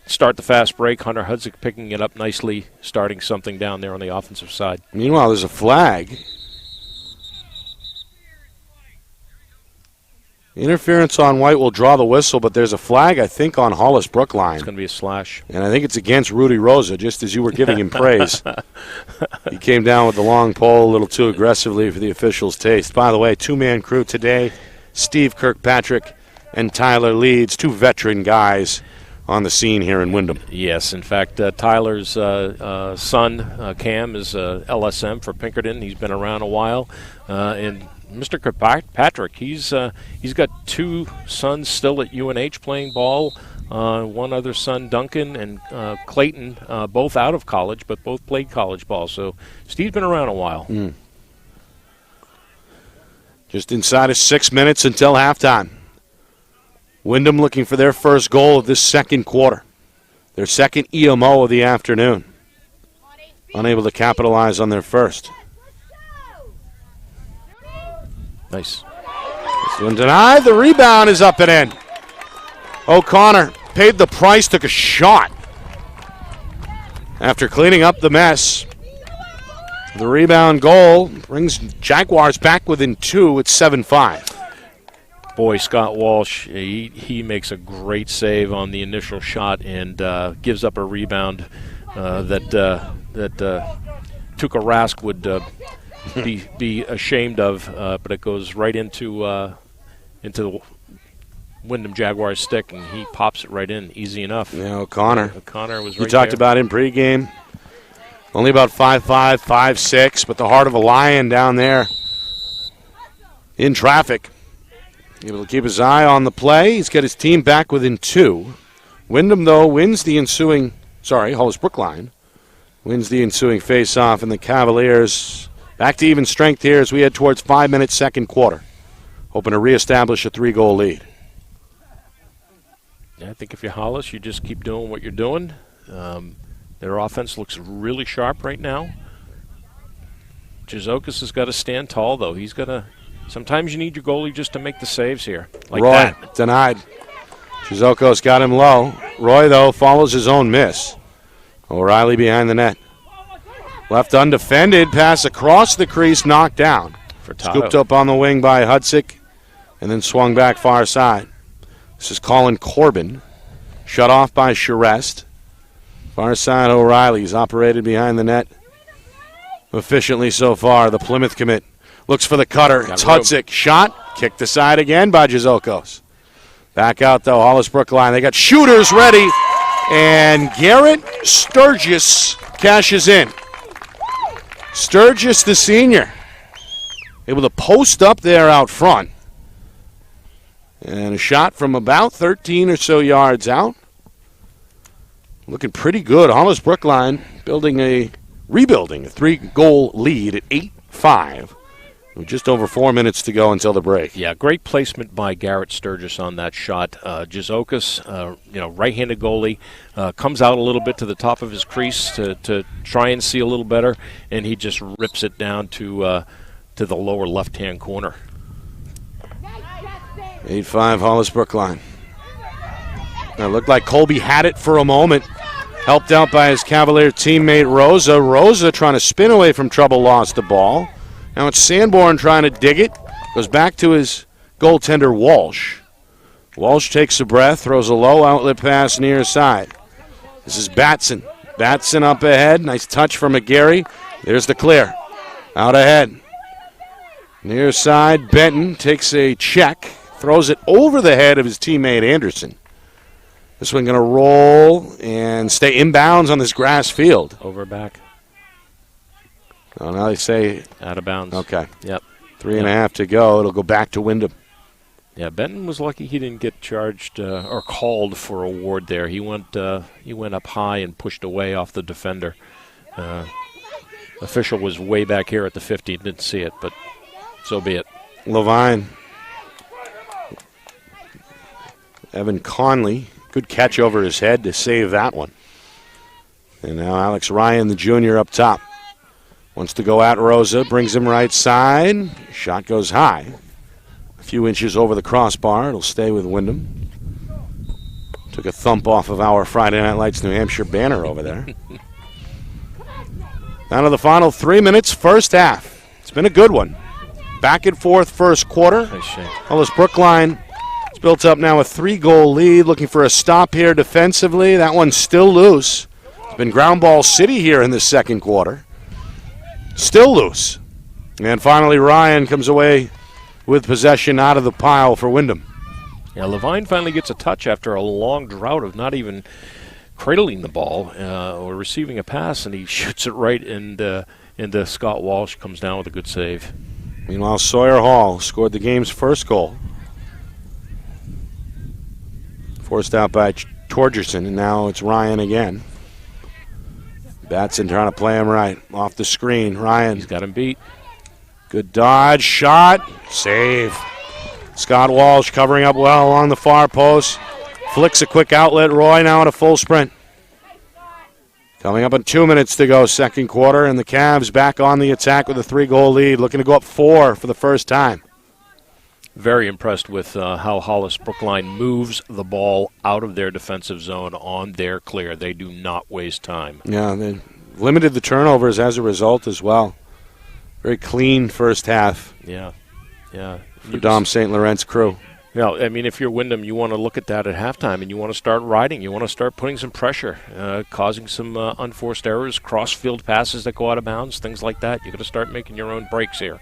S3: start the fast break. Hunter Hudzik picking it up nicely, starting something down there on the offensive side.
S2: Meanwhile, there's a flag. Interference on White will draw the whistle, but there's a flag, I think, on Hollis-Brookline.
S3: It's going to be a slash.
S2: And I think it's against Rudy Rosa, just as you were giving him praise. He came down with the long pole a little too aggressively for the officials' taste. By the way, two-man crew today, Steve Kirkpatrick and Tyler Leeds, 2 veteran guys on the scene here in Windham.
S3: Yes, in fact, Tyler's son, Cam, is LSM for Pinkerton. He's been around a while. And Mr. Kirkpatrick, he's got 2 sons still at UNH playing ball. One other son, Duncan, and Clayton, both out of college, but both played college ball. So Steve's been around a while.
S2: Just inside of 6 minutes until halftime. Windham looking for their first goal of this second quarter. Their second EMO of the afternoon. Unable to capitalize on their first.
S3: Nice.
S2: This one denied. The rebound is up and in. O'Connor paid the price, took a shot. After cleaning up the mess. The rebound goal brings Jaguars back within 2. It's 7-5.
S3: Boy, Scott Walsh, he makes a great save on the initial shot and gives up a rebound that Tuukka Rask would be ashamed of, but it goes right into the Windham Jaguars stick, and he pops it right in, easy enough.
S2: Yeah, O'Connor
S3: was right
S2: You talked
S3: there.
S2: about in pregame. Only about 5'5", 5'6", but the heart of a lion down there in traffic. Able to keep his eye on the play. He's got his team back within 2. Windham, though, wins the ensuing, Hollis-Brookline wins the ensuing face-off, and the Cavaliers back to even strength here as we head towards 5 minutes second quarter. Hoping to reestablish a 3-goal lead.
S3: Yeah, I think if you're Hollis, you just keep doing what you're doing. Their offense looks really sharp right now. Jazokis has got to stand tall, though. He's got to. Sometimes you need your goalie just to make the saves here, like
S2: Roy,
S3: that.
S2: Denied. Jazokos got him low. Roy, though, follows his own miss. O'Reilly behind the net. Left undefended, pass across the crease, knocked down. Scooped up on the wing by Hudzik, and then swung back far side. This is Colin Corbin. Shut off by Charest. Far side O'Reilly's operated behind the net efficiently so far. The Plymouth commit looks for the cutter. It's Hudzik. Shot. Kicked aside again by Jazokos. Back out, though, Hollis-Brookline. They got shooters ready. And Garrett Sturgis cashes in. Sturgis, the senior, able to post up there out front. And a shot from about 13 or so yards out. Looking pretty good. Hollis-Brookline rebuilding a 3-goal lead at 8-5. With just over 4 minutes to go until the break.
S3: Yeah, great placement by Garrett Sturgis on that shot. Jazokis, right-handed goalie, comes out a little bit to the top of his crease to try and see a little better, and he just rips it down to the lower left-hand corner.
S2: 8-5 Hollis-Brookline. It looked like Colby had it for a moment. Helped out by his Cavalier teammate Rosa. Rosa trying to spin away from trouble, lost the ball. Now it's Sanborn trying to dig it. Goes back to his goaltender Walsh. Walsh takes a breath, throws a low outlet pass near side. This is Batson. Batson up ahead. Nice touch from McGarry. There's the clear. Out ahead. Near side, Benton takes a check. Throws it over the head of his teammate Anderson. This one going to roll and stay inbounds on this grass field.
S3: Over back.
S2: Oh, now they say
S3: out of bounds.
S2: Okay.
S3: Yep.
S2: 3.5 to go. It'll go back to Windham.
S3: Yeah, Benton was lucky he didn't get charged or called for a ward there. He went up high and pushed away off the defender. Official was way back here at the 50, didn't see it, but so be it.
S2: Levine. Evan Conley, good catch over his head to save that one. And now Alex Ryan, the junior, up top. Wants to go at Rosa, brings him right side. Shot goes high. A few inches over the crossbar. It'll stay with Windham. Took a thump off of our Friday Night Lights New Hampshire banner over there. Down to the final 3 minutes, first half. It's been a good one. Back and forth first quarter. Hollis-Brookline has built up now a 3-goal lead, looking for a stop here defensively. That one's still loose. It's been ground ball city here in the second quarter. Still loose. And finally Ryan comes away with possession out of the pile for Windham.
S3: Yeah, Levine finally gets a touch after a long drought of not even cradling the ball or receiving a pass, and he shoots it right into Scott Walsh, comes down with a good save.
S2: Meanwhile, Sawyer Hall scored the game's first goal. Forced out by Torgerson, and now it's Ryan again. Batson trying to play him right. Off the screen, Ryan.
S3: He's got him beat.
S2: Good dodge, shot, save. Scott Walsh covering up well along the far post. Flicks a quick outlet. Roy now in a full sprint. Coming up on 2 minutes to go, second quarter, and the Cavs back on the attack with a 3-goal lead, looking to go up 4 for the first time.
S3: Very impressed with how Hollis-Brookline moves the ball out of their defensive zone on their clear. They do not waste time.
S2: Yeah, they limited the turnovers as a result as well. Very clean first half.
S3: Yeah.
S2: For Dom St. Laurent's crew.
S3: Yeah, I mean, if you're Windham, you want to look at that at halftime, and you want to start riding. You want to start putting some pressure, causing some unforced errors, cross-field passes that go out of bounds, things like that. You've got to start making your own breaks here.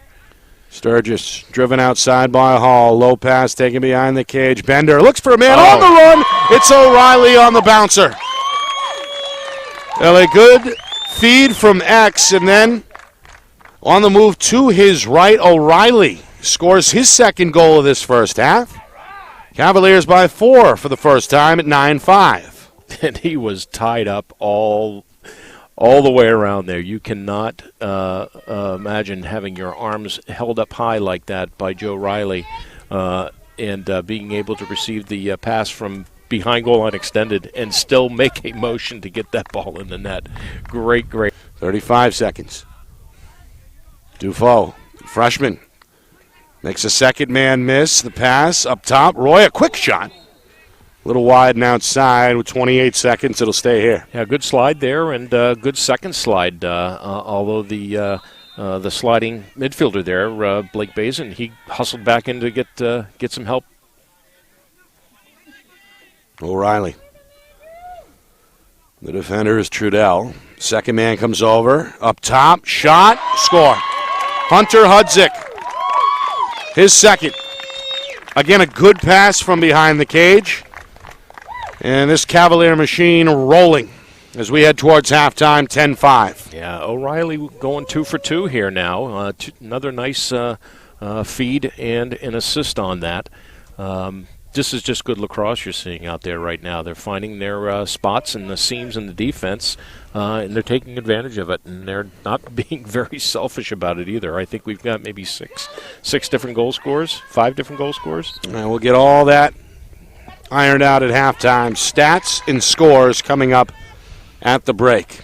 S2: Sturgis driven outside by Hall. Low pass taken behind the cage. Bender looks for a man on the run. It's O'Reilly on the bouncer. Well, a good feed from X, and then on the move to his right, O'Reilly scores his second goal of this first half. Cavaliers by 4 for the first time at 9-5.
S3: And he was tied up all the way around there. You cannot imagine having your arms held up high like that by Joe Riley and being able to receive the pass from behind goal line extended and still make a motion to get that ball in the net. Great.
S2: 35 seconds. Dufault, freshman, makes a second man miss. The pass up top. Roy, a quick shot. A little wide and outside with 28 seconds. It'll stay here.
S3: Yeah, good slide there and good second slide. Although the sliding midfielder there, Blake Bazin, he hustled back in to get some help.
S2: O'Reilly. The defender is Trudell. Second man comes over. Up top. Shot. Score. Hunter Hudzik. His second. Again, a good pass from behind the cage. And this Cavalier machine rolling as we head towards halftime, 10-5.
S3: Yeah, O'Reilly going 2 for 2 here now. Another nice feed and an assist on that. This is just good lacrosse you're seeing out there right now. They're finding their spots and the seams in the defense, and they're taking advantage of it, and they're not being very selfish about it either. I think we've got maybe six different goal scorers, 5 different goal scorers.
S2: And we'll get all that ironed out at halftime. Stats and scores coming up at the break.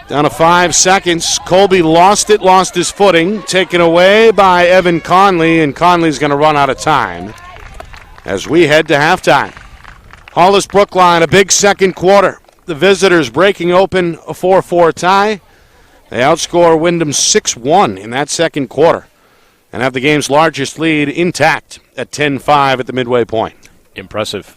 S2: Down to 5 seconds. Colby lost his footing. Taken away by Evan Conley, and Conley's going to run out of time as we head to halftime. Hollis-Brookline, a big second quarter. The visitors breaking open a 4-4 tie. They outscore Windham 6-1 in that second quarter and have the game's largest lead intact at 10-5 at the midway point.
S3: Impressive.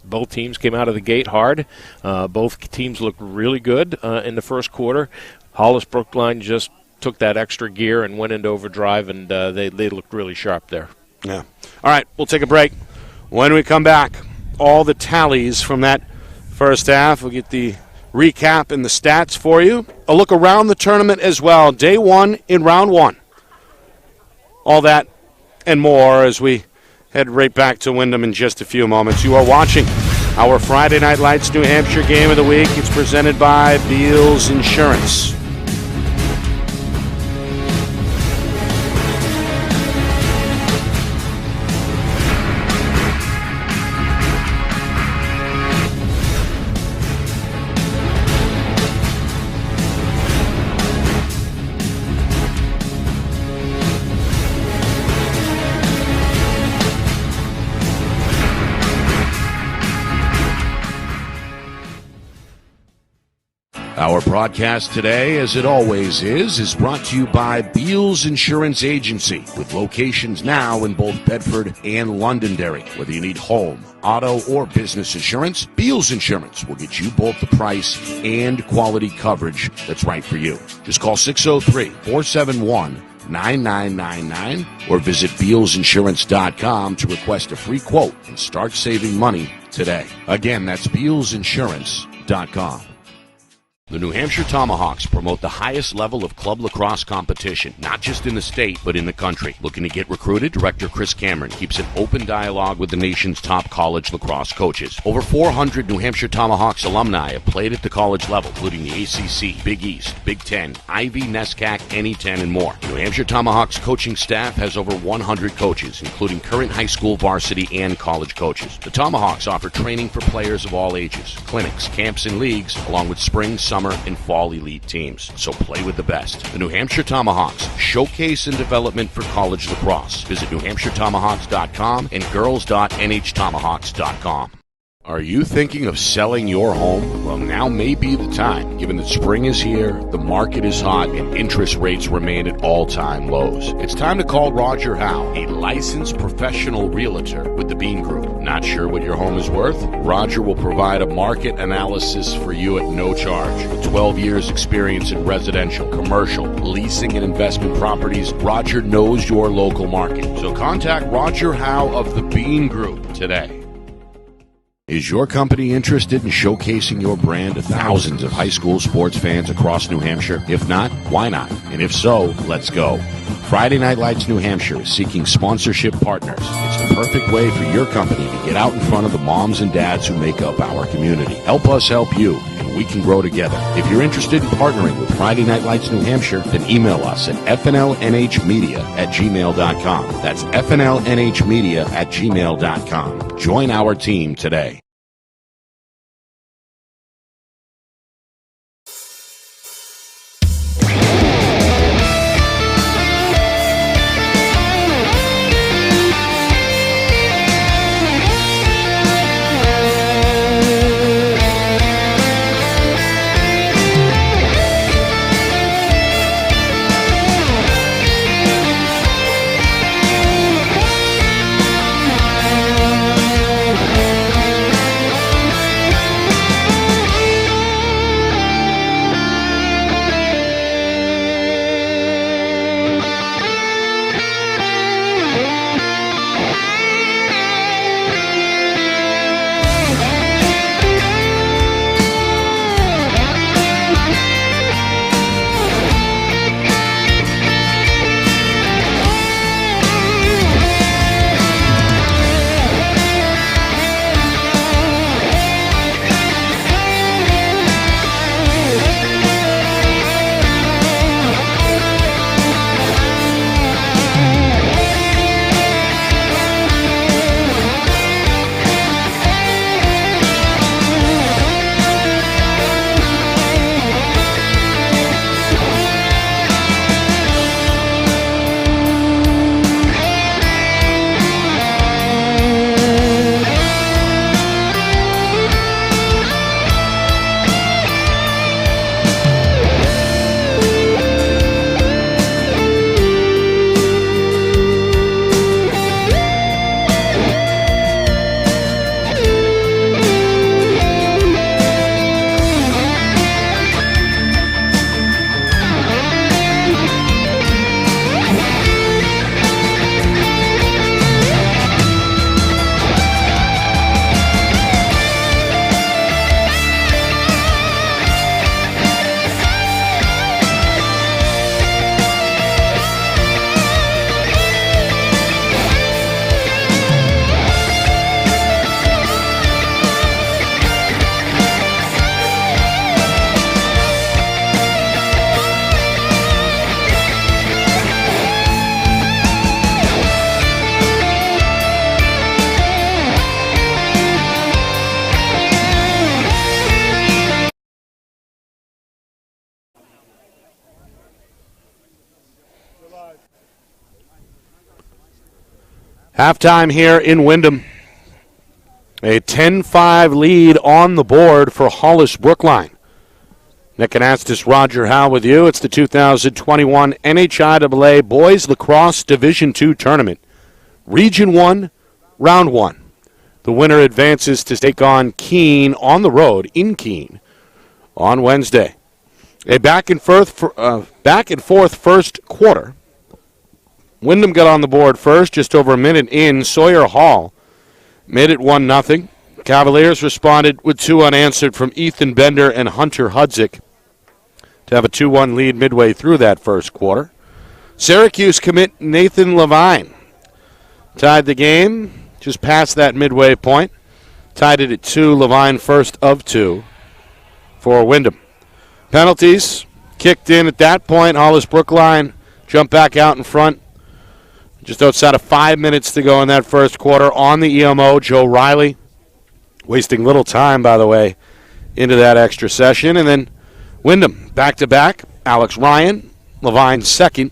S3: Both teams came out of the gate hard. Both teams looked really good in the first quarter. Hollis-Brookline just took that extra gear and went into overdrive, and they looked really sharp there.
S2: Yeah. All right, we'll take a break. When we come back, all the tallies from that first half. We'll get the recap and the stats for you. A look around the tournament as well. Day 1 in round 1. All that and more as we head right back to Windham in just a few moments. You are watching our Friday Night Lights New Hampshire Game of the Week. It's presented by Beals Insurance.
S4: Our broadcast today, as it always is brought to you by Beals Insurance Agency, with locations now in both Bedford and Londonderry. Whether you need home, auto, or business insurance, Beals Insurance will get you both the price and quality coverage that's right for you. Just call 603-471-9999 or visit BealsInsurance.com to request a free quote and start saving money today. Again, that's BealsInsurance.com. The New Hampshire Tomahawks promote the highest level of club lacrosse competition, not just in the state, but in the country. Looking to get recruited? Director Chris Cameron keeps an open dialogue with the nation's top college lacrosse coaches. Over 400 New Hampshire Tomahawks alumni have played at the college level, including the ACC, Big East, Big Ten, Ivy, NESCAC, NE10, and more. The New Hampshire Tomahawks coaching staff has over 100 coaches, including current high school varsity and college coaches. The Tomahawks offer training for players of all ages, clinics, camps, and leagues, along with spring, summer, and fall elite teams. So play with the best. The New Hampshire Tomahawks, showcase and development for college lacrosse. Visit NewHampshireTomahawks.com and girls.nhtomahawks.com. Are you thinking of selling your home? Well, now may be the time, given that spring is here, the market is hot, and interest rates remain at all-time lows. It's time to call Roger Howe, a licensed professional realtor with the Bean Group. Not sure what your home is worth? Roger will provide a market analysis for you at no charge. With 12 years experience in residential, commercial, leasing, and investment properties, Roger knows your local market. So contact Roger Howe of the Bean Group today. Is your company interested in showcasing your brand to thousands of high school sports fans across New Hampshire? If not, why not? And if so, let's go. Friday Night Lights New Hampshire is seeking sponsorship partners. It's the perfect way for your company to get out in front of the moms and dads who make up our community. Help us help you, and we can grow together. If you're interested in partnering with Friday Night Lights New Hampshire, then email us at fnlnhmedia@gmail.com. That's fnlnhmedia@gmail.com. Join our team today.
S2: Halftime here in Windham. A 10-5 lead on the board for Hollis-Brookline. Nick Anastas, Roger Howe with you. It's the 2021 NHIAA Boys Lacrosse Division II Tournament. Region 1, Round 1. The winner advances to take on Keene on the road in Keene on Wednesday. A back and forth first quarter. Windham got on the board first, just over a minute in. Sawyer Hall made it 1-0. Cavaliers responded with 2 unanswered from Ethan Bender and Hunter Hudzik to have a 2-1 lead midway through that first quarter. Syracuse commit Nathan Levine tied the game just past that midway point. Tied it at 2. Levine first of 2 for Windham. Penalties kicked in at that point. Hollis-Brookline jumped back out in front. Just outside of 5 minutes to go in that first quarter on the EMO, Joe Riley, wasting little time, by the way, into that extra session. And then Windham, back-to-back, Alex Ryan, Levine second.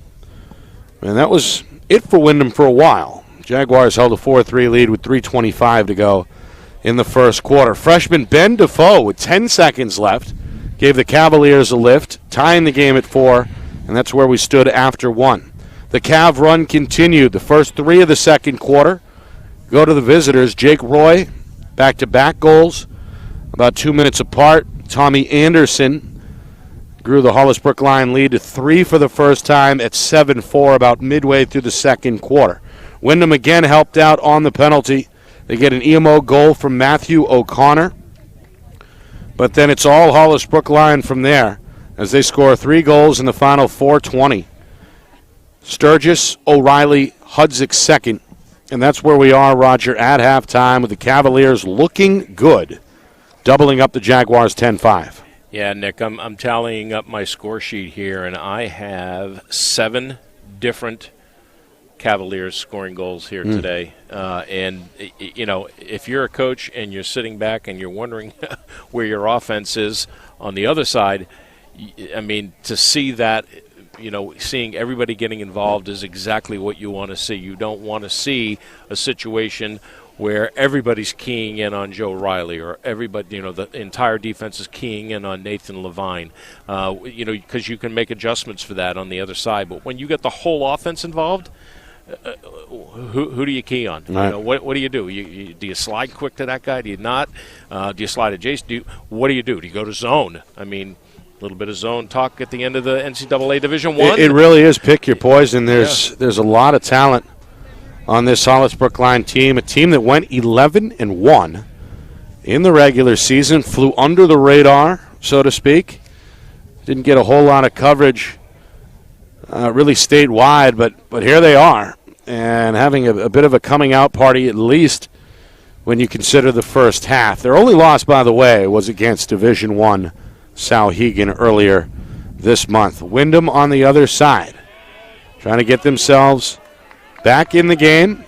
S2: And that was it for Windham for a while. Jaguars held a 4-3 lead with 3:25 to go in the first quarter. Freshman Ben Defoe, with 10 seconds left, gave the Cavaliers a lift, tying the game at 4, and that's where we stood after 1. The Cav run continued. The first 3 of the second quarter go to the visitors. Jake Roy, back-to-back goals, about 2 minutes apart. Tommy Anderson grew the Hollis-Brookline lead to 3 for the first time at 7-4 about midway through the second quarter. Windham again helped out on the penalty. They get an EMO goal from Matthew O'Connor. But then it's all Hollis-Brookline from there as they score 3 goals in the final 4:20. Sturgis, O'Reilly, Hudzik second. And that's where we are, Roger, at halftime with the Cavaliers looking good, doubling up the Jaguars 10-5.
S3: Yeah, Nick, I'm tallying up my score sheet here, and I have 7 different Cavaliers scoring goals here today. And, you know, if you're a coach and you're sitting back and you're wondering where your offense is on the other side, I mean, to see that, you know, seeing everybody getting involved is exactly what you want to see. You don't want to see a situation where everybody's keying in on Joe Riley or everybody, you know, the entire defense is keying in on Nathan Levine, you know, because you can make adjustments for that on the other side. But when you get the whole offense involved, who do you key on?
S2: Right.
S3: You know, what do you do? Do you slide quick to that guy? Do you not? Do you slide to Jason? What do you do? Do you go to zone? I mean, a little bit of zone talk at the end of the NCAA Division I.
S2: It really is pick your poison. There's a lot of talent on this Hollis-Brookline team, a team that went 11-1 in the regular season, flew under the radar, so to speak. Didn't get a whole lot of coverage really statewide, but here they are, and having a bit of a coming-out party, at least when you consider the first half. Their only loss, by the way, was against Division I Souhegan earlier this month. Windham on the other side, trying to get themselves back in the game.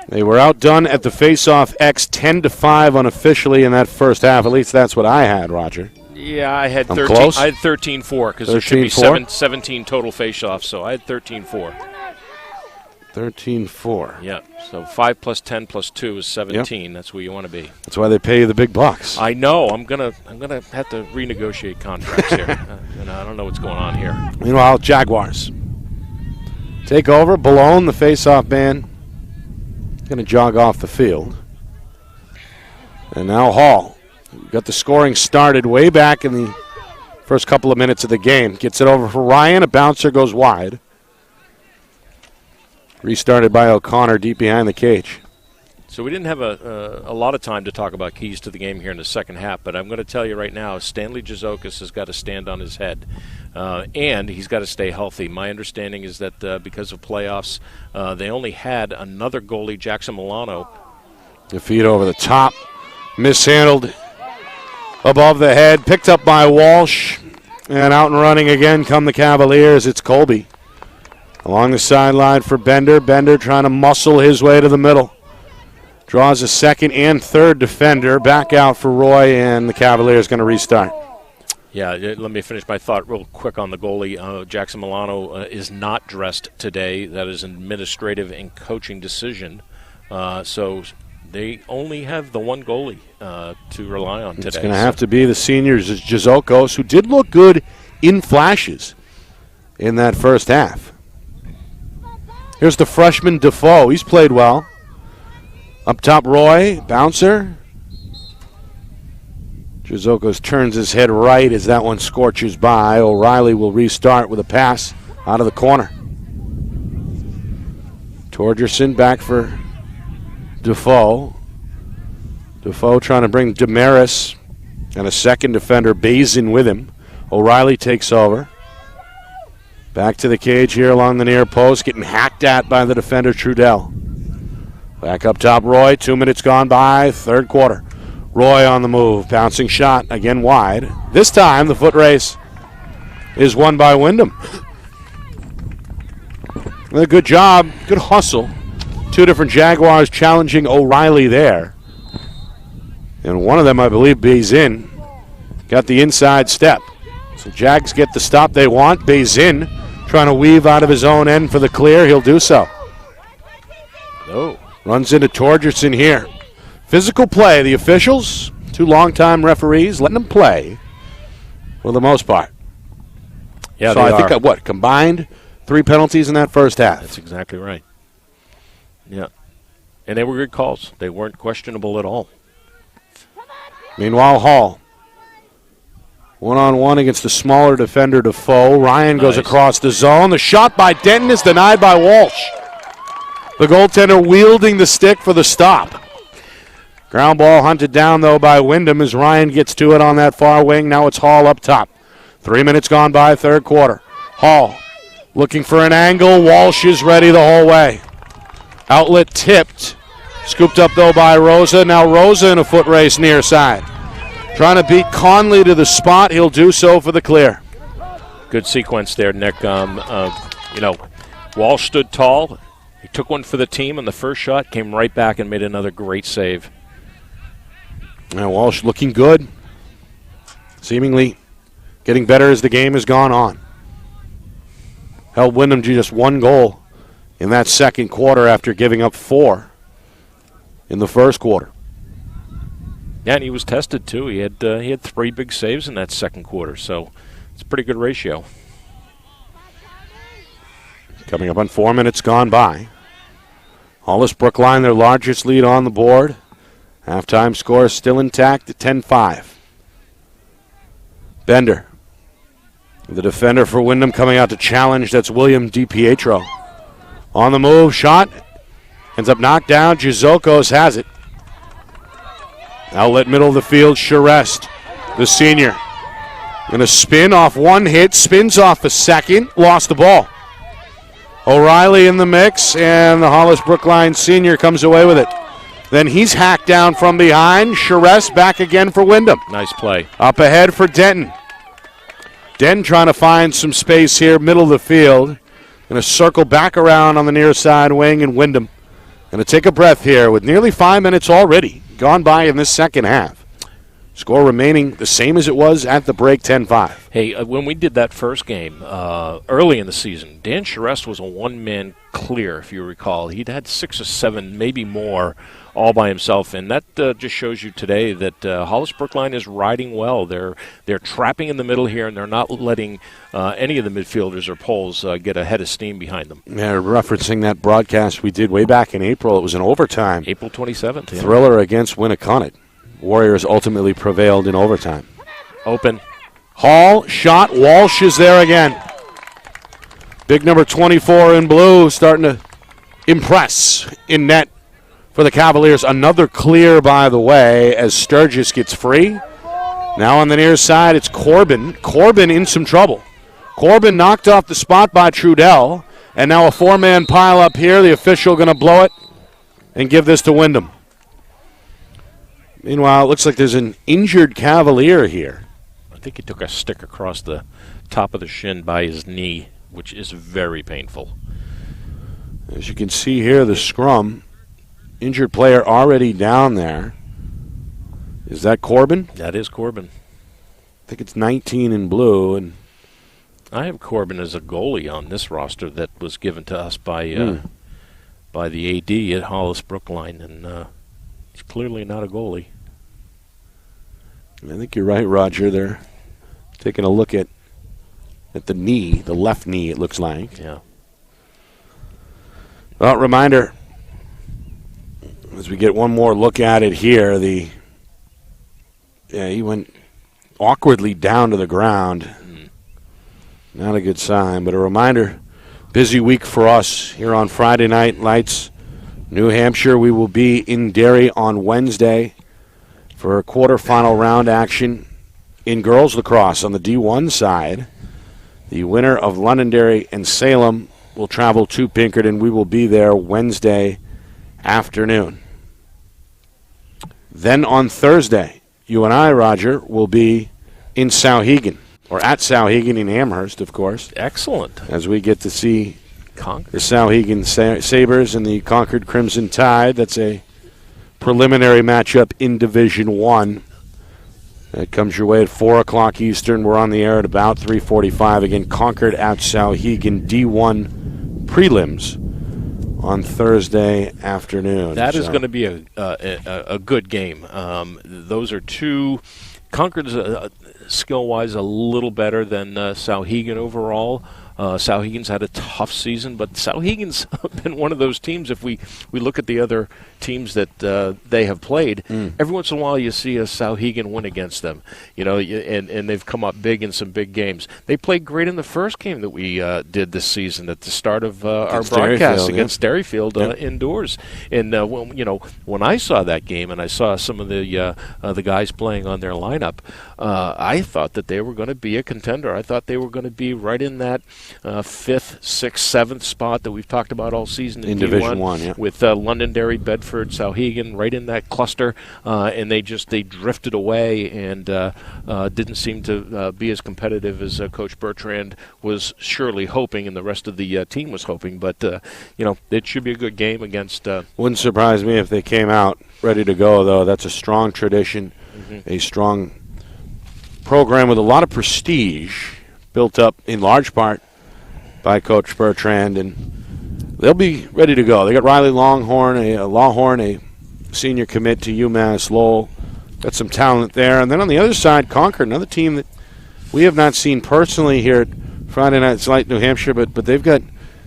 S2: They were outdone at the face-off X 10-5 unofficially in that first half. At least that's what I had, Roger.
S3: Yeah, I had 13.
S2: Close?
S3: I had 13-4 because there should be 17 total face-offs. So I had 13-4.
S2: 13-4.
S3: Yeah. So 5 plus 10 plus 2 is 17. Yep. That's where you want to be.
S2: That's why they pay you the big bucks.
S3: I know. I'm gonna have to renegotiate contracts here. And I don't know what's going on here.
S2: Meanwhile, Jaguars take over. Balone, the face-off man, going to jog off the field. And now Hall got the scoring started way back in the first couple of minutes of the game. Gets it over for Ryan. A bouncer goes wide. Restarted by O'Connor deep behind the cage.
S3: So we didn't have a lot of time to talk about keys to the game here in the second half, but I'm going to tell you right now, Stanley Jazokis has got to stand on his head, and he's got to stay healthy. My understanding is that because of playoffs, they only had another goalie, Jackson Milano.
S2: The feed over the top, mishandled above the head, picked up by Walsh, and out and running again come the Cavaliers. It's Colby along the sideline for Bender. Bender trying to muscle his way to the middle. Draws a second and third defender. Back out for Roy, and the Cavaliers going to restart.
S3: Yeah, let me finish my thought real quick on the goalie. Jackson Milano is not dressed today. That is an administrative and coaching decision. So they only have the one goalie to rely on today.
S2: It's going to have to be the seniors, Jizokos, who did look good in flashes in that first half. Here's the freshman Defoe. He's played well. Up top, Roy, bouncer. Jizokos turns his head right as that one scorches by. O'Reilly will restart with a pass out of the corner. Torgerson back for Defoe. Defoe trying to bring Damaris and a second defender, Bazin, with him. O'Reilly takes over. Back to the cage here along the near post, getting hacked at by the defender, Trudell. Back up top, Roy. 2 minutes gone by, third quarter. Roy on the move, bouncing shot, again wide. This time, the foot race is won by Windham. A good job, good hustle. Two different Jaguars challenging O'Reilly there. And one of them, I believe, Bazin, got the inside step. So Jags get the stop they want. Bazin trying to weave out of his own end for the clear. He'll do so.
S3: Oh.
S2: Runs into Torgerson here. Physical play. The officials, two longtime referees, letting them play for the most part.
S3: Yeah,
S2: so I think, combined 3 penalties in that first half.
S3: That's exactly right. Yeah. And they were good calls. They weren't questionable at all.
S2: Meanwhile, Hall. One-on-one against the smaller defender, Defoe. Ryan goes across the zone. The shot by Denton is denied by Walsh. The goaltender wielding the stick for the stop. Ground ball hunted down, though, by Windham as Ryan gets to it on that far wing. Now it's Hall up top. 3 minutes gone by, third quarter. Hall looking for an angle. Walsh is ready the whole way. Outlet tipped. Scooped up, though, by Rosa. Now Rosa in a foot race near side. Trying to beat Conley to the spot. He'll do so for the clear.
S3: Good sequence there, Nick. Walsh stood tall. He took one for the team on the first shot, came right back and made another great save.
S2: Now Walsh looking good. Seemingly getting better as the game has gone on. Held Windham to just 1 goal in that second quarter after giving up 4 in the first quarter.
S3: Yeah, and he was tested too. He had 3 big saves in that second quarter, so it's a pretty good ratio.
S2: Coming up on 4 minutes gone by. Hollis-Brookline, their largest lead on the board. Halftime score is still intact at 10-5. Bender, the defender for Windham, coming out to challenge. That's William DiPietro. On the move, shot. Ends up knocked down. Jizokos has it. Outlet middle of the field, Charest, the senior. Going to spin off one hit, spins off a second, lost the ball. O'Reilly in the mix, and the Hollis-Brookline senior comes away with it. Then he's hacked down from behind. Charest back again for Windham.
S3: Nice play.
S2: Up ahead for Denton. Denton trying to find some space here, middle of the field. Going to circle back around on the near side wing, and Windham going to take a breath here with nearly 5 minutes already gone by in this second half. Score remaining the same as it was at the break, 10-5.
S3: Hey, when we did that first game early in the season, Dan Charest was a one-man clear, if you recall. He'd had 6 or 7, maybe more, all by himself, and that just shows you today that Hollis-Brookline is riding well. They're trapping in the middle here, and they're not letting any of the midfielders or poles get a head of steam behind them.
S2: Yeah, referencing that broadcast we did way back in April. It was an overtime.
S3: April 27th. Yeah.
S2: Thriller against Winnicott. Warriors ultimately prevailed in overtime.
S3: Open.
S2: Hall, shot. Walsh is there again. Big number 24 in blue starting to impress in net for the Cavaliers. Another clear, by the way, as Sturgis gets free. Now on the near side, it's Corbin. Corbin in some trouble. Corbin knocked off the spot by Trudell, and now a 4-man pile up here. The official going to blow it and give this to Windham. Meanwhile, it looks like there's an injured Cavalier here.
S3: I think he took a stick across the top of the shin by his knee, which is very painful.
S2: As you can see here, the scrum. Injured player already down there. Is that Corbin?
S3: That is Corbin.
S2: think it's 19 in blue. And
S3: I have Corbin as a goalie on this roster that was given to us by the AD at Hollis-Brookline, and he's clearly not a goalie.
S2: I think you're right, Roger. They're taking a look at the knee, the left knee, it looks like.
S3: Yeah.
S2: Well, reminder, as we get one more look at it here, he went awkwardly down to the ground. Not a good sign, but a reminder, busy week for us here on Friday Night Lights. New Hampshire, we will be in Derry on Wednesday for a quarterfinal round action in girls lacrosse on the D1 side. The winner of Londonderry and Salem will travel to Pinkerton. We will be there Wednesday afternoon. Then on Thursday, you and I, Roger, will be in Souhegan, or at Souhegan in Amherst, of course.
S3: Excellent.
S2: As we get to see
S3: Concord.
S2: the Souhegan Sabres and the Concord Crimson Tide. That's a preliminary matchup in Division 1. That comes your way at 4 o'clock Eastern. We're on the air at about 3:45. Again, Concord at Souhegan D1 prelims on Thursday afternoon.
S3: That is going to be a good game. Those are two. Concord's skill-wise a little better than Souhegan overall. Souhegan's had a tough season, but Souhegan's been one of those teams, if we look at the other teams that they have played, every once in a while you see a Souhegan win against them, and they've come up big in some big games. They played great in the first game that we did this season at the start of our broadcast against Derryfield indoors. And when I saw that game and I saw some of the guys playing on their lineup, I thought that they were going to be a contender. I thought they were going to be right in that 5th, 6th, 7th spot that we've talked about all season in
S2: Division 1,
S3: with Londonderry, Bedford, Souhegan right in that cluster, and they drifted away and didn't seem to be as competitive as Coach Bertrand was surely hoping, and the rest of the team was hoping. But it should be a good game against.
S2: Wouldn't surprise me if they came out ready to go, though. That's a strong tradition, a strong program with a lot of prestige, built up in large part by Coach Bertrand, and they'll be ready to go. They got Riley Lawhorn, a senior commit to UMass Lowell. Got some talent there. And then on the other side, Concord, another team that we have not seen personally here at Friday Night Lights New Hampshire, but they've got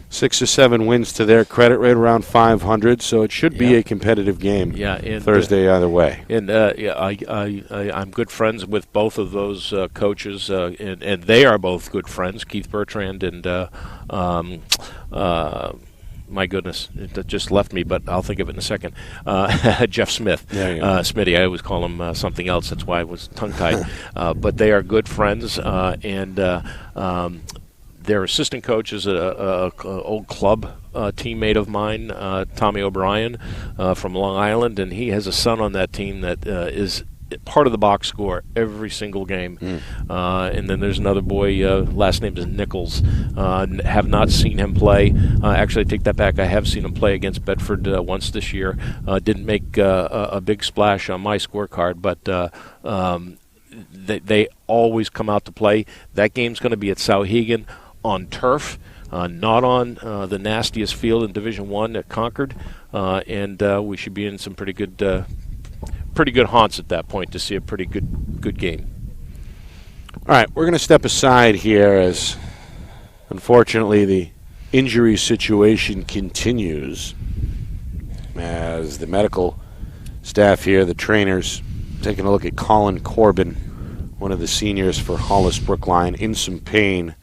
S2: 6 or 7 wins to their credit, right around 500, so it should be a competitive game Thursday either way.
S3: And I'm good friends with both of those coaches, and they are both good friends, Keith Bertrand and my goodness, it just left me, but I'll think of it in a second. Jeff Smith. Smitty, I always call him something else. That's why I was tongue-tied. But they are good friends, and their assistant coach is a old club teammate of mine, Tommy O'Brien from Long Island, and he has a son on that team that is part of the box score every single game. And then there's another boy, last name is Nichols. Have not seen him play. Actually, I take that back. I have seen him play against Bedford once this year. Didn't make a big splash on my scorecard, but they always come out to play. That game's going to be at Souhegan on turf, not on the nastiest field in Division 1 at Concord, and we should be in some pretty good haunts at that point to see a pretty good game.
S2: All right, we're going to step aside here as, unfortunately, the injury situation continues as the medical staff here, the trainers, taking a look at Colin Corbin, one of the seniors for Hollis-Brookline, in some pain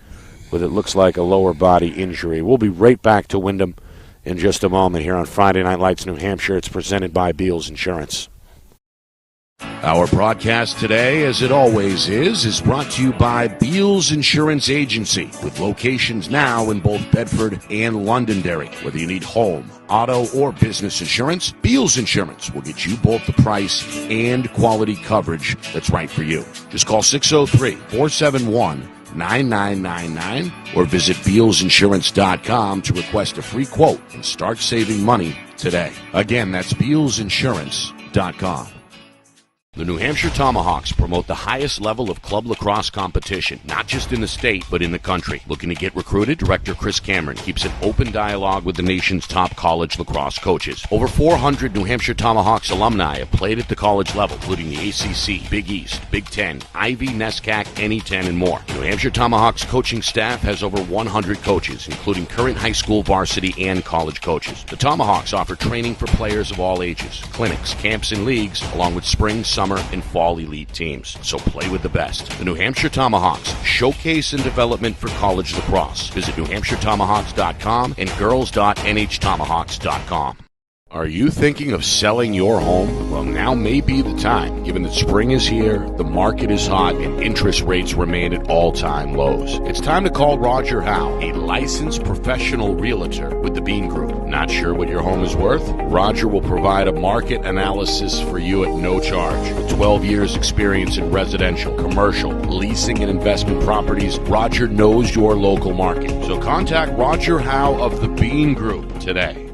S2: with it looks like a lower body injury. We'll be right back to Windham in just a moment here on Friday Night Lights New Hampshire. It's presented by Beals Insurance.
S4: Our broadcast today, as it always is brought to you by Beals Insurance Agency, with locations now in both Bedford and Londonderry. Whether you need home, auto, or business insurance, Beals Insurance will get you both the price and quality coverage that's right for you. Just call 603-471-9999 or visit BealsInsurance.com to request a free quote and start saving money today. Again, that's BealsInsurance.com. The New Hampshire Tomahawks promote the highest level of club lacrosse competition, not just in the state, but in the country. Looking to get recruited? Director Chris Cameron keeps an open dialogue with the nation's top college lacrosse coaches. Over 400 New Hampshire Tomahawks alumni have played at the college level, including the ACC, Big East, Big Ten, Ivy, NESCAC, NE10, and more. New Hampshire Tomahawks coaching staff has over 100 coaches, including current high school, varsity, and college coaches. The Tomahawks offer training for players of all ages, clinics, camps, and leagues, along with spring, summer, and fall elite teams. So play with the best. The New Hampshire Tomahawks, showcase and development for college lacrosse. Visit NewHampshireTomahawks.com and girls.nhtomahawks.com. Are you thinking of selling your home? Well, now may be the time, given that spring is here, the market is hot, and interest rates remain at all-time lows. It's time to call Roger Howe, a licensed professional realtor with the Bean Group. Not sure what your home is worth? Roger will provide a market analysis for you at no charge. With 12 years experience in residential, commercial, leasing, and investment properties, Roger knows your local market. So contact Roger Howe of the Bean Group today.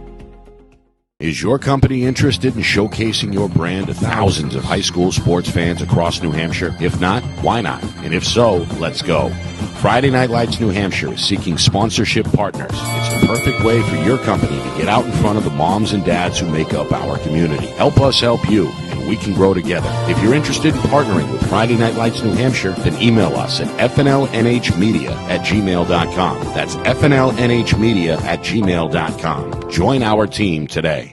S4: Is your company interested in showcasing your brand to thousands of high school sports fans across New Hampshire? If not, why not? And if so, let's go. Friday Night Lights New Hampshire is seeking sponsorship partners. It's the perfect way for your company to get out in front of the moms and dads who make up our community. Help us help you, and we can grow together. If you're interested in partnering with Friday Night Lights New Hampshire, then email us at fnlnhmedia@gmail.com. That's fnlnhmedia@gmail.com. Join our team today.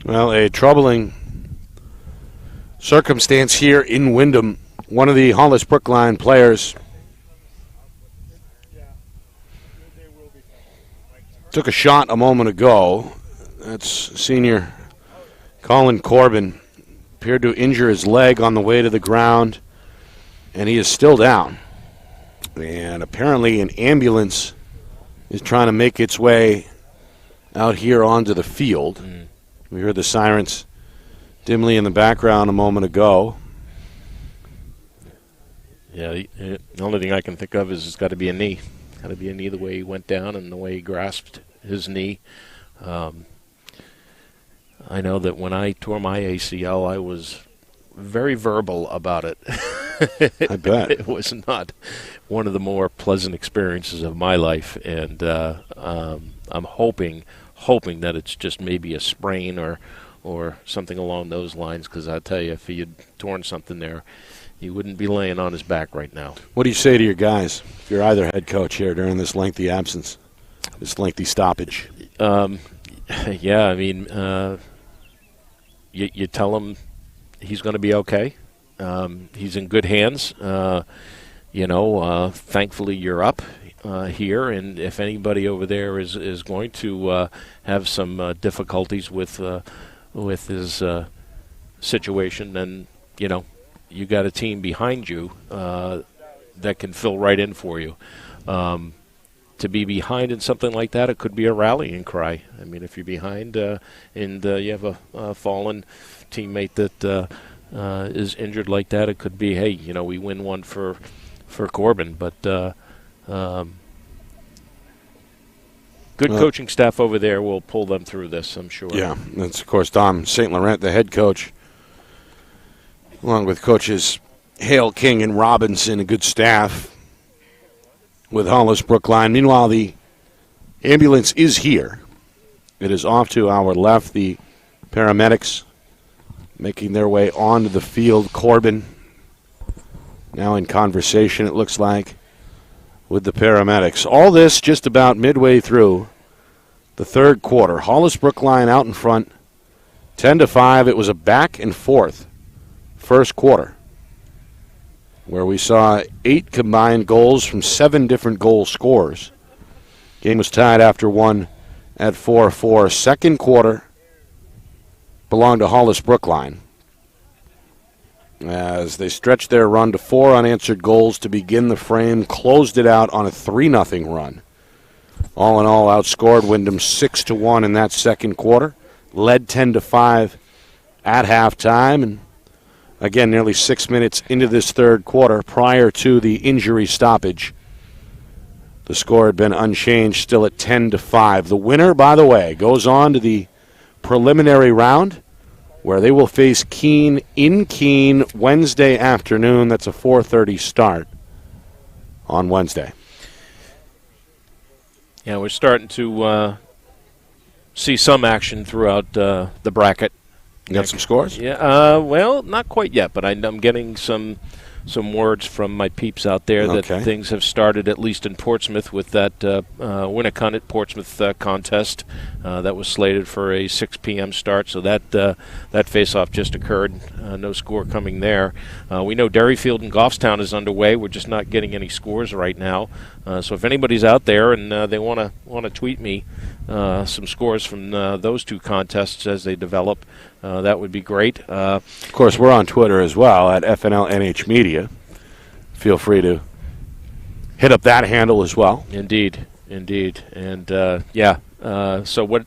S2: Well, a troubling circumstance here in Windham. One of the Hollis-Brookline players took a shot a moment ago. That's senior Colin Corbin. Appeared to injure his leg on the way to the ground, and he is still down. And apparently an ambulance is trying to make its way out here onto the field. We heard the sirens dimly in the background a moment ago.
S3: Yeah, the only thing I can think of is it's got to be a knee. Got to be a knee the way he went down and the way he grasped his knee. I know that when I tore my ACL, I was very verbal about it.
S2: I bet.
S3: It was not one of the more pleasant experiences of my life, and I'm hoping that it's just maybe a sprain or something along those lines, because I tell you, if he had torn something there, he wouldn't be laying on his back right now.
S2: What do you say to your guys, if you're either head coach here during this lengthy absence, this lengthy stoppage?
S3: Yeah, I mean, you tell him he's going to be okay. He's in good hands. Thankfully you're up here, and if anybody over there is going to have some difficulties with his situation, then you got a team behind you that can fill right in for you. To be behind in something like that, it could be a rallying cry. I mean, if you're behind and you have a fallen teammate that is injured like that, it could be, hey, we win one for Corbin. But good coaching staff over there will pull them through this, I'm sure.
S2: Yeah, that's, of course, Tom St. Laurent, the head coach, along with coaches Hale, King, and Robinson, a good staff with Hollis-Brookline. Meanwhile, the ambulance is here. It is off to our left. The paramedics making their way onto the field. Corbin now in conversation, it looks like, with the paramedics. All this just about midway through the third quarter. Hollis-Brookline out in front, 10-5. It was a back and forth first quarter, where we saw 8 combined goals from 7 different goal scorers. Game was tied after one at 4-4. Second quarter belonged to Hollis-Brookline as they stretched their run to 4 unanswered goals to begin the frame, closed it out on a 3-0 run. All in all, outscored Windham 6-1 in that second quarter, led 10-5 at halftime, and again, nearly 6 minutes into this third quarter prior to the injury stoppage The score had been unchanged, still at 10-5. The winner, by the way, goes on to the preliminary round, where they will face Keene in Keene Wednesday afternoon. That's a 4:30 start on Wednesday.
S3: Yeah, we're starting to see some action throughout the bracket.
S2: You got some scores?
S3: Yeah, well, not quite yet, but I'm getting some words from my peeps out there that things have started, at least in Portsmouth, with that Winnicott-Portsmouth contest that was slated for a 6 p.m. start. So that face-off just occurred. No score coming there. We know Derryfield and Goffstown is underway. We're just not getting any scores right now. So if anybody's out there and they want to tweet me some scores from those two contests as they develop, that would be great.
S2: Of course, we're on Twitter as well at FNL Media. Feel free to hit up that handle as well.
S3: Indeed. And, so what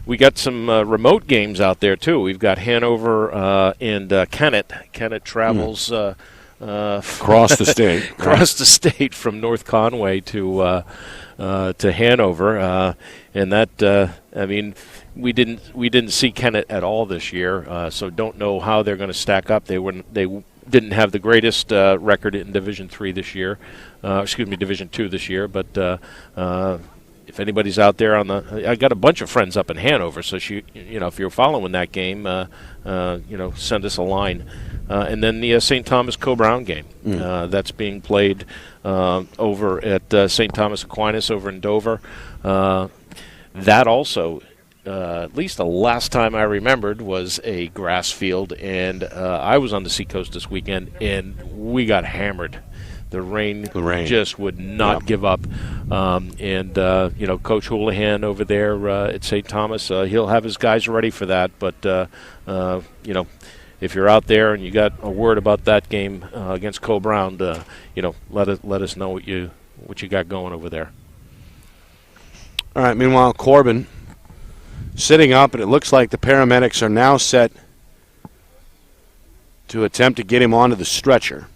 S3: we got some remote games out there, too. We've got Hanover and Kennett. Kennett travels
S2: across the state.
S3: Across the state from North Conway to Hanover. And that, we didn't see Kennett at all this year, so don't know how they're going to stack up. They didn't have the greatest record in Division III this year. Division II this year. But if anybody's out there I got a bunch of friends up in Hanover, so if you're following that game, send us a line. And then the St. Thomas Co-Brown game that's being played over at St. Thomas Aquinas over in Dover. That also, at least the last time I remembered, was a grass field, and I was on the Seacoast this weekend, and we got hammered. The rain just would not give up. Coach Houlihan over there at St. Thomas, he'll have his guys ready for that. But, if you're out there and you got a word about that game against Co-Brown, let us know what you got going over there.
S2: All right, meanwhile, Corbin sitting up, and it looks like the paramedics are now set to attempt to get him onto the stretcher.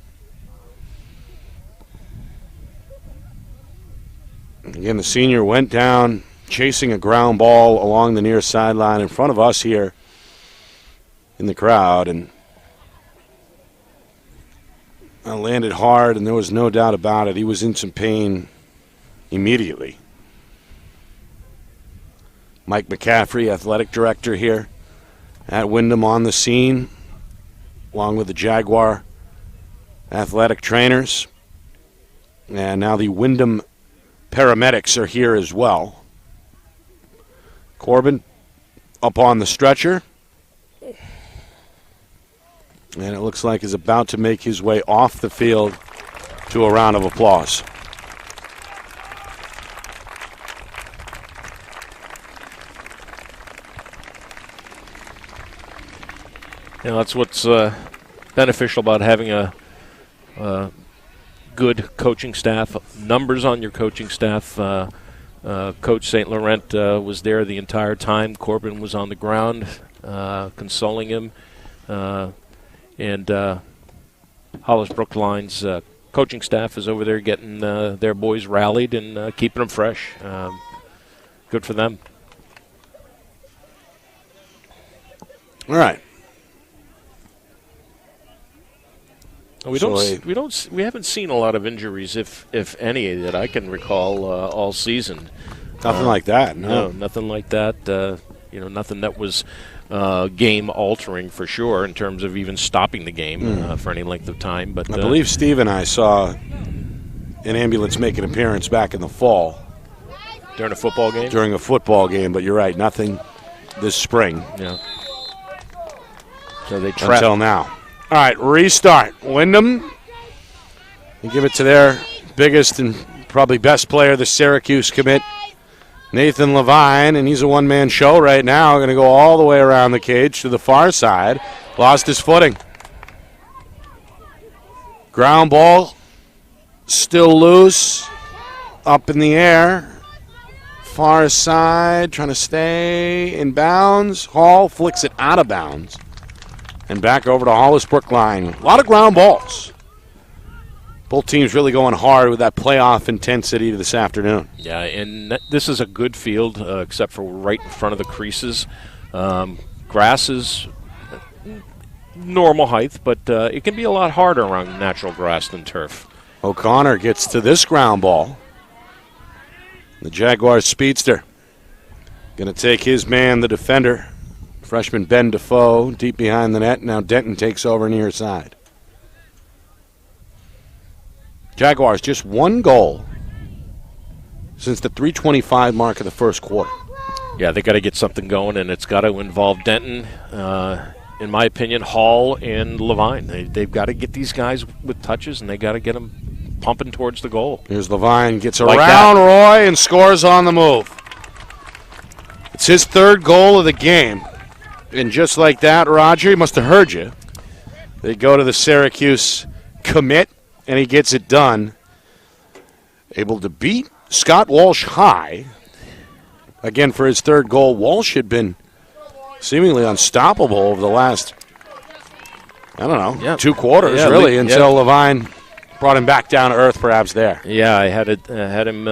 S2: Again, the senior went down chasing a ground ball along the near sideline in front of us here in the crowd, and landed hard, and there was no doubt about it. He was in some pain immediately. Mike McCaffrey, athletic director here at Windham, on the scene, along with the Jaguar athletic trainers. And now the Windham paramedics are here as well. Corbin up on the stretcher. And it looks like he's about to make his way off the field to a round of applause.
S3: That's what's beneficial about having a good coaching staff. Numbers on your coaching staff. Coach St. Laurent was there the entire time. Corbin was on the ground consoling him. And Hollis-Brookline's coaching staff is over there getting their boys rallied and keeping them fresh. Good for them.
S2: All right.
S3: We haven't seen a lot of injuries, if any, that I can recall all season.
S2: Nothing like that. No,
S3: nothing like that. Nothing that was game altering for sure in terms of even stopping the game for any length of time. But
S2: I believe Steve and I saw an ambulance make an appearance back in the fall
S3: during a football game.
S2: During a football game, but you're right, nothing this spring.
S3: Yeah. So they
S2: until now. All right, restart. Windham. They give it to their biggest and probably best player, the Syracuse commit, Nathan Levine, and he's a one-man show right now. Going to go all the way around the cage to the far side. Lost his footing. Ground ball still loose. Up in the air. Far side, trying to stay in bounds. Hall flicks it out of bounds. And back over to Hollis-Brookline. A lot of ground balls Both teams really going hard with that playoff intensity this afternoon.
S3: Yeah, and this is a good field, except for right in front of the creases. Grass is normal height, but it can be a lot harder around natural grass than turf.
S2: O'Connor gets to this ground ball. The Jaguars speedster going to take his man, the defender, freshman Ben Defoe, deep behind the net. Now Denton takes over near side. Jaguars just one goal since the 3:25 mark of the first quarter.
S3: Yeah, they got to get something going, and it's got to involve Denton, in my opinion, Hall and Levine. They've got to get these guys with touches, and they got to get them pumping towards the goal.
S2: Here's Levine, gets
S3: Like
S2: around
S3: that.
S2: Roy and scores on the move. It's his third goal of the game. And just like that, Roger, he must have heard you. They go to the Syracuse commit, and he gets it done. Able to beat Scott Walsh high. Again, for his third goal, Walsh had been seemingly unstoppable over the last, I don't know, 2 quarters, really, until Levine brought him back down to earth perhaps there.
S3: Yeah, I had him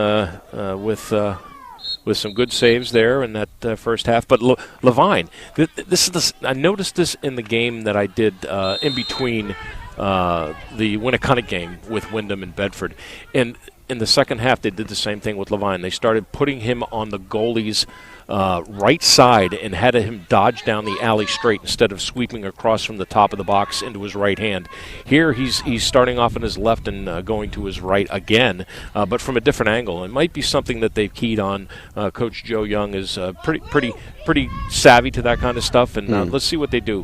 S3: with some good saves there in that first half. But Levine, I noticed this in the game that I did in between the Winnicott game with Windham and Bedford. And in the second half, they did the same thing with Levine. They started putting him on the goalie's right side and had him dodge down the alley straight instead of sweeping across from the top of the box into his right hand. Here, he's starting off on his left and going to his right again, but from a different angle. It might be something that they've keyed on. Coach Joe Young is pretty savvy to that kind of stuff, and let's see what they do.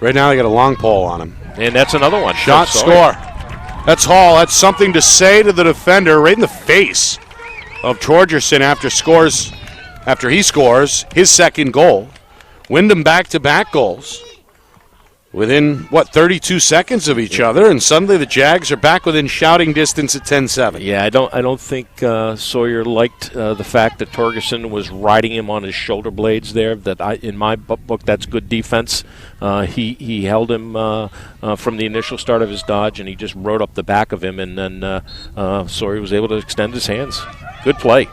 S2: Right now, they got a long pole on him.
S3: And that's another one.
S2: Shot, score. That's Hall. That's something to say to the defender right in the face of Torgerson after he scores his second goal. Wyndham back-to-back goals within, 32 seconds of each other, and suddenly the Jags are back within shouting distance at 10-7.
S3: Yeah, I don't think Sawyer liked the fact that Torgerson was riding him on his shoulder blades there. In my book, that's good defense. He held him from the initial start of his dodge, and he just rode up the back of him, and then Sawyer was able to extend his hands. Good play.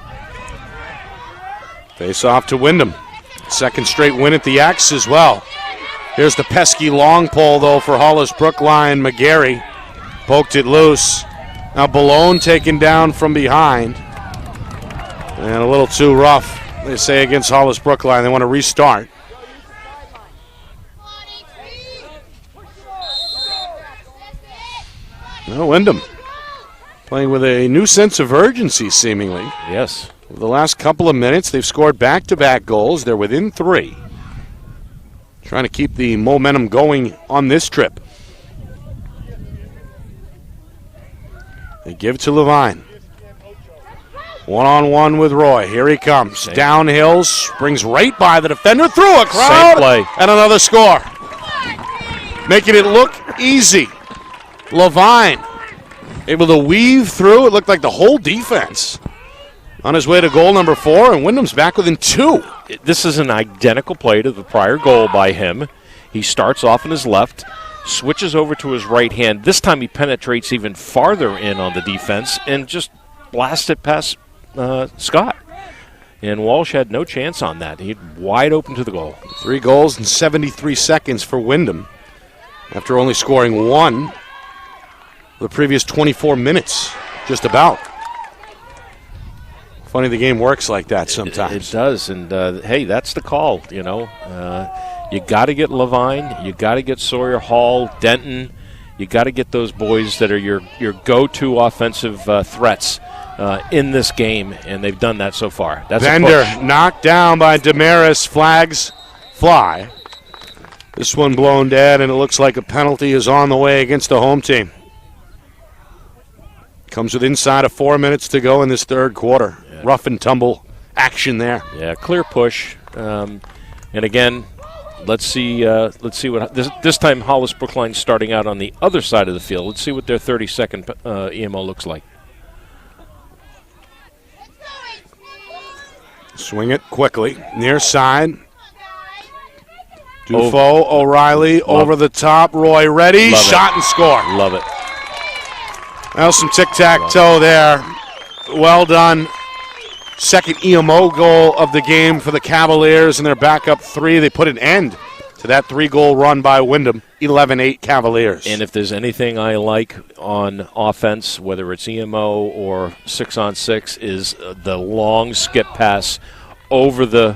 S2: Face off to Wyndham. Second straight win at the X as well. Here's the pesky long pole, though, for Hollis-Brookline. McGarry poked it loose. Now Balone taken down from behind. And a little too rough, they say, against Hollis-Brookline. They want to restart. Well, Wyndham playing with a new sense of urgency, seemingly.
S3: Yes.
S2: Over the last couple of minutes, they've scored back-to-back goals. They're within 3. Trying to keep the momentum going on this trip. They give to Levine. One-on-one with Roy. Here he comes. Downhill, springs right by the defender, through a crowd,
S3: Same play.
S2: And another score. Making it look easy. Levine able to weave through. It looked like the whole defense on his way to goal number 4, and Wyndham's back within 2.
S3: This is an identical play to the prior goal by him. He starts off on his left, switches over to his right hand. This time he penetrates even farther in on the defense and just blasts it past Scott. And Walsh had no chance on that. He wide open to the goal.
S2: 3 goals in 73 seconds for Wyndham after only scoring 1 the previous 24 minutes, just about. Funny the game works like that sometimes.
S3: It does, and hey, that's the call, you know. You got to get Levine, you got to get Sawyer, Hall, Denton. You got to get those boys that are your go-to offensive threats in this game, and they've done that so far. That's
S2: Bender knocked down by Damaris. Flags fly. This one blown dead, and it looks like a penalty is on the way against the home team. Comes with inside of 4 minutes to go in this third quarter. Yeah. Rough and tumble action there.
S3: Yeah, clear push. And again, let's see what this time Hollis-Brookline starting out on the other side of the field. Let's see what their 30-second EMO looks like.
S2: Swing it quickly. Near side. Dufault, O'Reilly, over the top. Roy ready. Shot and score.
S3: Love it.
S2: Well, some tic-tac-toe there. Well done. Second EMO goal of the game for the Cavaliers, and they're back up 3. They put an end to that 3-goal run by Windham, 11-8 Cavaliers.
S3: And if there's anything I like on offense, whether it's EMO or 6-on-6, is the long skip pass over the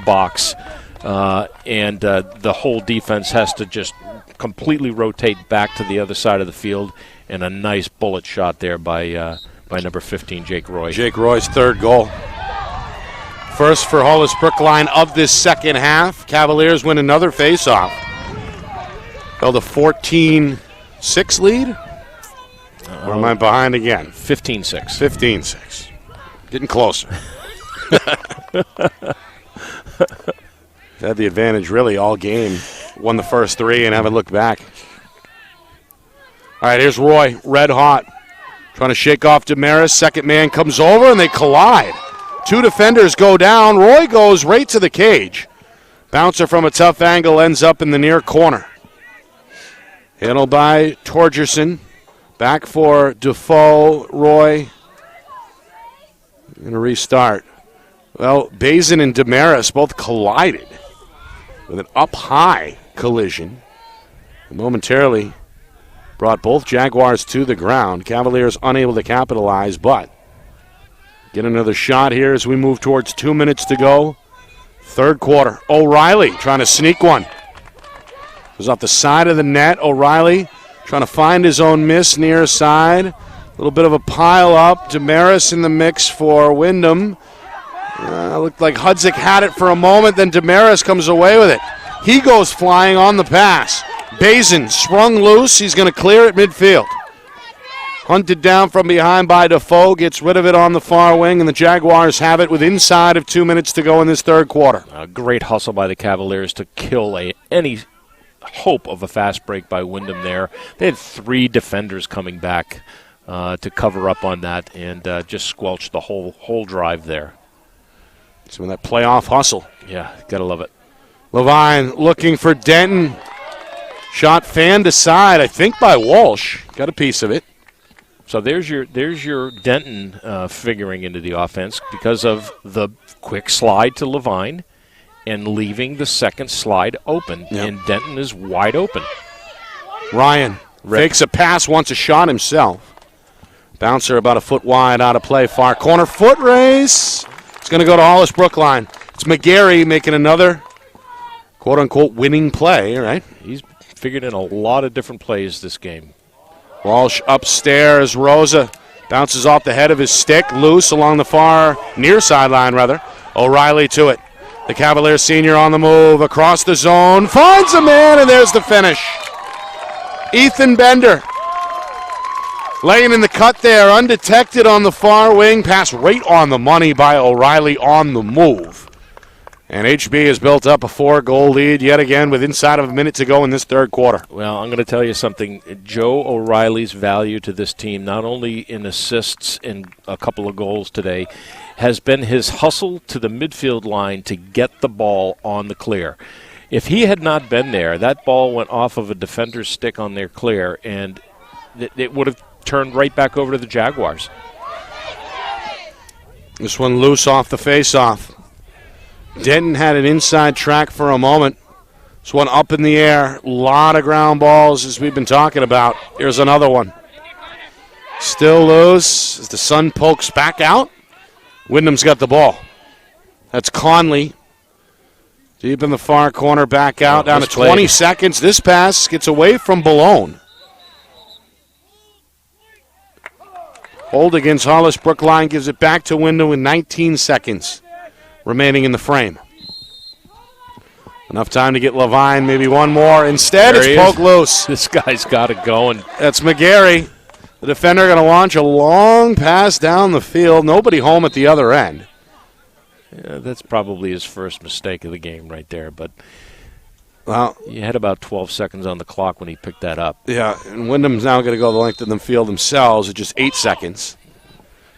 S3: box, and the whole defense has to just completely rotate back to the other side of the field, and a nice bullet shot there by number 15, Jake Roy.
S2: Jake Roy's third goal. First for Hollis-Brookline of this second half. Cavaliers win another faceoff. Oh, the 14-6 lead? Or am I behind again?
S3: 15-6.
S2: 15-6. Getting closer. Had the advantage really all game. Won the first 3 and haven't looked back. All right, here's Roy, red hot. Trying to shake off Damaris. Second man comes over, and they collide. 2 defenders go down. Roy goes right to the cage. Bouncer from a tough angle ends up in the near corner. Handled by Torgerson. Back for Defoe. Roy. Going to restart. Well, Bazin and Damaris both collided with an up-high collision. Momentarily brought both Jaguars to the ground. Cavaliers unable to capitalize, but get another shot here as we move towards 2 minutes to go. Third quarter. O'Reilly trying to sneak one. Goes off the side of the net. O'Reilly trying to find his own miss near side. A little bit of a pile up. Damaris in the mix for Windham. Looked like Hudzik had it for a moment, then Damaris comes away with it. He goes flying on the pass. Bazin sprung loose. He's going to clear it midfield. Hunted down from behind by Defoe. Gets rid of it on the far wing, and the Jaguars have it with inside of 2 minutes to go in this third quarter.
S3: A great hustle by the Cavaliers to kill any hope of a fast break by Windham there. They had 3 defenders coming back to cover up on that and just squelch the whole drive there.
S2: Some of that playoff hustle.
S3: Yeah, gotta love it.
S2: Levine looking for Denton. Shot fanned aside, I think, by Walsh. Got a piece of it.
S3: So there's your Denton figuring into the offense because of the quick slide to Levine and leaving the second slide open. Yep. And Denton is wide open.
S2: Ryan fakes a pass, wants a shot himself. Bouncer about a foot wide, out of play. Far corner, foot race. It's going to go to Hollis-Brookline. It's McGarry making another quote-unquote winning play, right?
S3: He's figured in a lot of different plays this game.
S2: Walsh upstairs. Rosa bounces off the head of his stick, loose along the far near sideline, rather. O'Reilly to it. The Cavaliers senior on the move, across the zone, finds a man, and there's the finish. Ethan Bender laying in the cut there, undetected on the far wing. Pass right on the money by O'Reilly on the move. And HB has built up a 4-goal lead yet again with inside of a minute to go in this third quarter.
S3: Well, I'm going to tell you something. Joe O'Reilly's value to this team, not only in assists and a couple of goals today, has been his hustle to the midfield line to get the ball on the clear. If he had not been there, that ball went off of a defender's stick on their clear, and it would have turned right back over to the Jaguars.
S2: This one loose off the face-off. Denton had an inside track for a moment. This one up in the air. A lot of ground balls as we've been talking about. Here's another one. Still loose as the sun pokes back out. Windham's got the ball. That's Conley. Deep in the far corner, back out, down to 20 seconds. This pass gets away from Malone. Hold against Hollis-Brookline, gives it back to Windham with 19 seconds remaining in the frame. Enough time to get Levine, maybe one more. Instead, it's poked loose.
S3: This guy's got it going.
S2: That's McGarry. The defender going to launch a long pass down the field. Nobody home at the other end.
S3: Yeah, that's probably his first mistake of the game right there. But
S2: well,
S3: you had about 12 seconds on the clock when he picked that up.
S2: Yeah, and Windham's now going to go the length of the field themselves at just 8 seconds.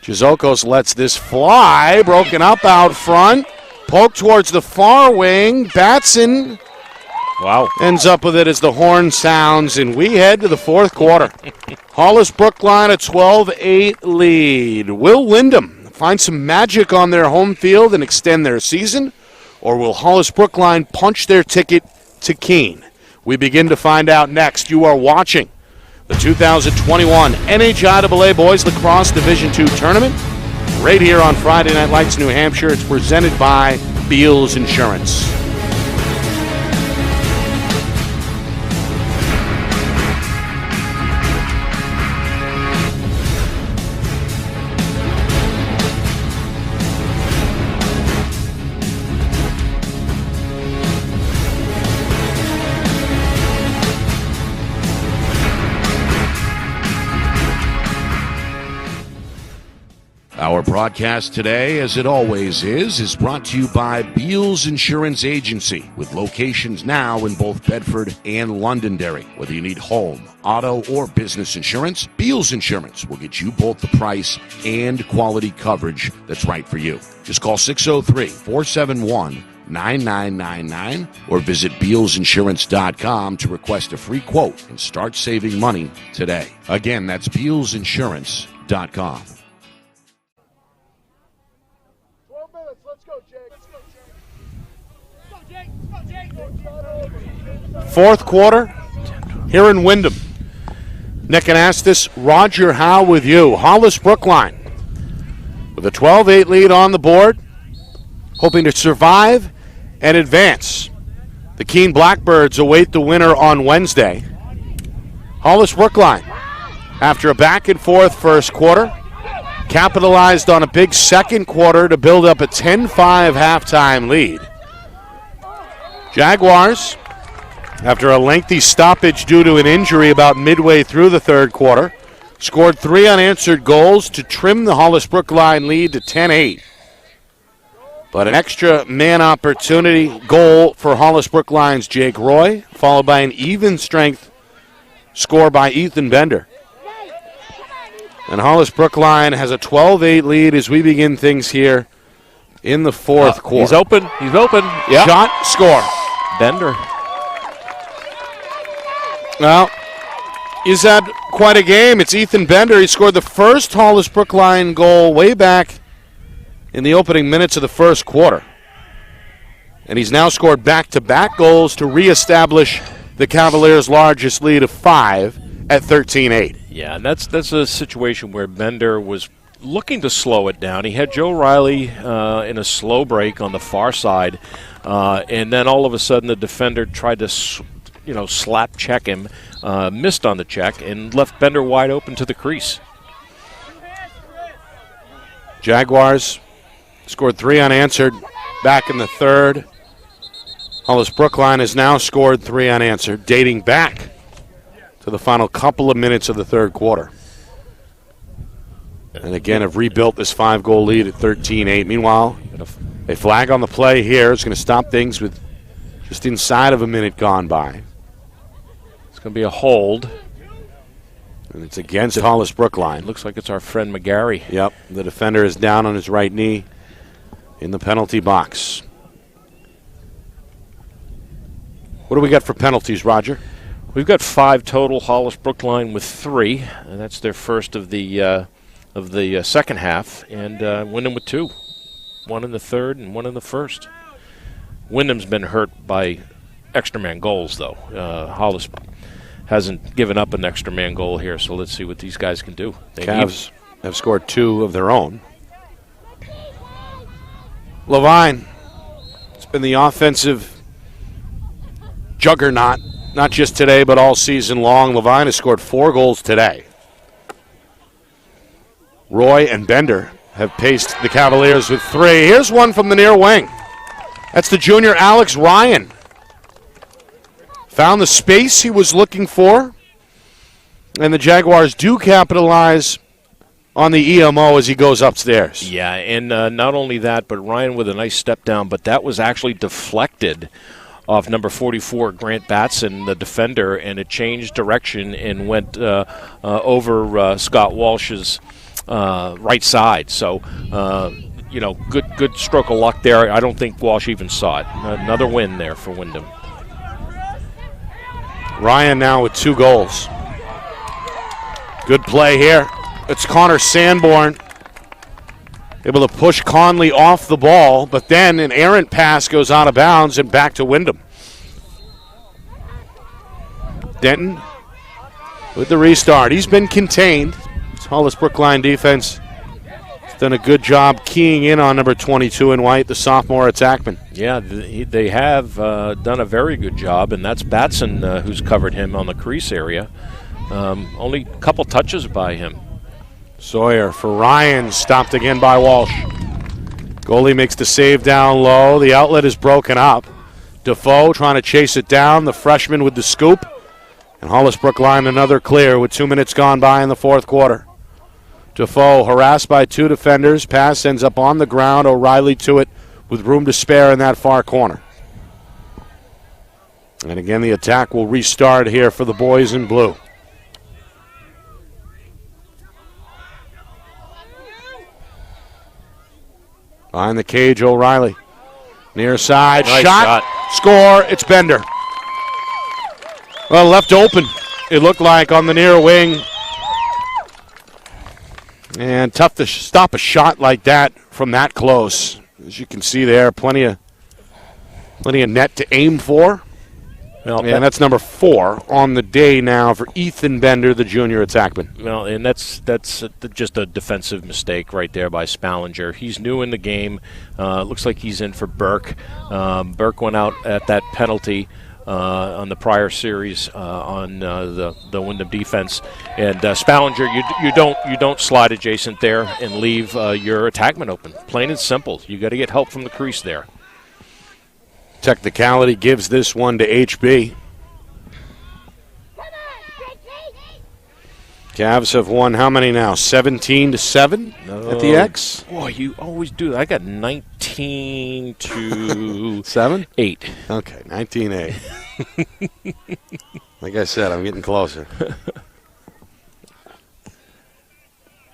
S2: Jizokos lets this fly, broken up out front. Poke towards the far wing. Batson
S3: Wow.
S2: Ends up with it as the horn sounds, and we head to the fourth quarter. Hollis-Brookline a 12-8 lead. Will Windham find some magic on their home field and extend their season? Or will Hollis-Brookline punch their ticket to Keene? We begin to find out next. You are watching the 2021 NHIAA Boys Lacrosse Division II Tournament right here on Friday Night Lights, New Hampshire. It's presented by Beals Insurance.
S4: Our broadcast today, as it always is brought to you by Beals Insurance Agency, with locations now in both Bedford and Londonderry. Whether you need home, auto, or business insurance, Beals Insurance will get you both the price and quality coverage that's right for you. Just call 603-471-9999 or visit BealsInsurance.com to request a free quote and start saving money today. Again, that's BealsInsurance.com.
S2: Fourth quarter here in Windham. Nick Anastas, Roger Howe with you. Hollis-Brookline with a 12-8 lead on the board, hoping to survive and advance. The Keene Blackbirds await the winner on Wednesday. Hollis-Brookline, after a back-and-forth first quarter, capitalized on a big second quarter to build up a 10-5 halftime lead. Jaguars, after a lengthy stoppage due to an injury about midway through the third quarter, scored 3 unanswered goals to trim the Hollis-Brookline lead to 10-8. But an extra man opportunity goal for Hollis-Brookline's Jake Roy, followed by an even strength score by Ethan Bender. And Hollis-Brookline has a 12-8 lead as we begin things here in the fourth quarter.
S3: He's open. He's open.
S2: Yep. Shot, score.
S3: Bender.
S2: Well, he's had quite a game. It's Ethan Bender. He scored the first Hollis-Brookline goal way back in the opening minutes of the first quarter. And he's now scored back-to-back goals to reestablish the Cavaliers' largest lead of 5 at 13-8.
S3: Yeah, and that's a situation where Bender was looking to slow it down. He had Joe Riley in a slow break on the far side, and then all of a sudden the defender tried to slap check him, missed on the check, and left Bender wide open to the crease.
S2: Jaguars scored 3 unanswered back in the third. Hollis-Brookline has now scored 3 unanswered, dating back to the final couple of minutes of the third quarter. And again, have rebuilt this 5-goal lead at 13-8. Meanwhile, a flag on the play here is going to stop things with just inside of a minute gone by.
S3: It's going to be a hold.
S2: And it's against Hollis-Brookline.
S3: Looks like it's our friend McGarry.
S2: Yep, the defender is down on his right knee in the penalty box. What do we got for penalties, Roger?
S3: We've got 5 total. Hollis-Brookline with 3, and that's their first of the second half, and Windham with 2. 1 in the third and 1 in the first. Windham's been hurt by extra man goals, though. Hollis hasn't given up an extra man goal here, so let's see what these guys can do.
S2: Cavs have scored 2 of their own. Levine, it's been the offensive juggernaut, not just today, but all season long. Levine has scored 4 goals today. Roy and Bender have paced the Cavaliers with 3. Here's one from the near wing. That's the junior Alex Ryan. Found the space he was looking for, and the Jaguars do capitalize on the EMO as he goes upstairs.
S3: Yeah, and not only that, but Ryan with a nice step down, but that was actually deflected off number 44, Grant Batson, the defender, and it changed direction and went over Scott Walsh's right side. So, good stroke of luck there. I don't think Walsh even saw it. Another win there for Windham.
S2: Ryan now with 2 goals. Good play here. It's Connor Sanborn able to push Conley off the ball, but then an errant pass goes out of bounds and back to Windham. Denton with the restart. He's been contained. It's Hollis-Brookline defense has done a good job keying in on number 22 in white, the sophomore attackman.
S3: Yeah, they have done a very good job, and that's Batson who's covered him on the crease area. Only a couple touches by him.
S2: Sawyer for Ryan, stopped again by Walsh. Goalie makes the save down low. The outlet is broken up. Defoe trying to chase it down. The freshman with the scoop. And Hollis-Brookline another clear with 2 minutes gone by in the fourth quarter. Defoe harassed by 2 defenders. Pass ends up on the ground. O'Reilly to it with room to spare in that far corner. And again, the attack will restart here for the boys in blue. Behind the cage, O'Reilly. Near side,
S3: nice
S2: shot, score, it's Bender. Well, left open, it looked like, on the near wing. And tough to stop a shot like that from that close. As you can see there, plenty of net to aim for. Well, and that's number 4 on the day now for Ethan Bender, the junior attackman.
S3: Well, and that's just a defensive mistake right there by Spallinger. He's new in the game. Looks like he's in for Burke. Burke went out at that penalty on the prior series on the Windham defense, and Spallinger, you don't slide adjacent there and leave your attackman open. Plain and simple. You got to get help from the crease there.
S2: Technicality gives this one to HB. Cavs have won how many now? 17-7 at the X?
S3: Boy, you always do that. I got 19 to
S2: 7?
S3: 8.
S2: Okay, 19-8. Like I said, I'm getting closer.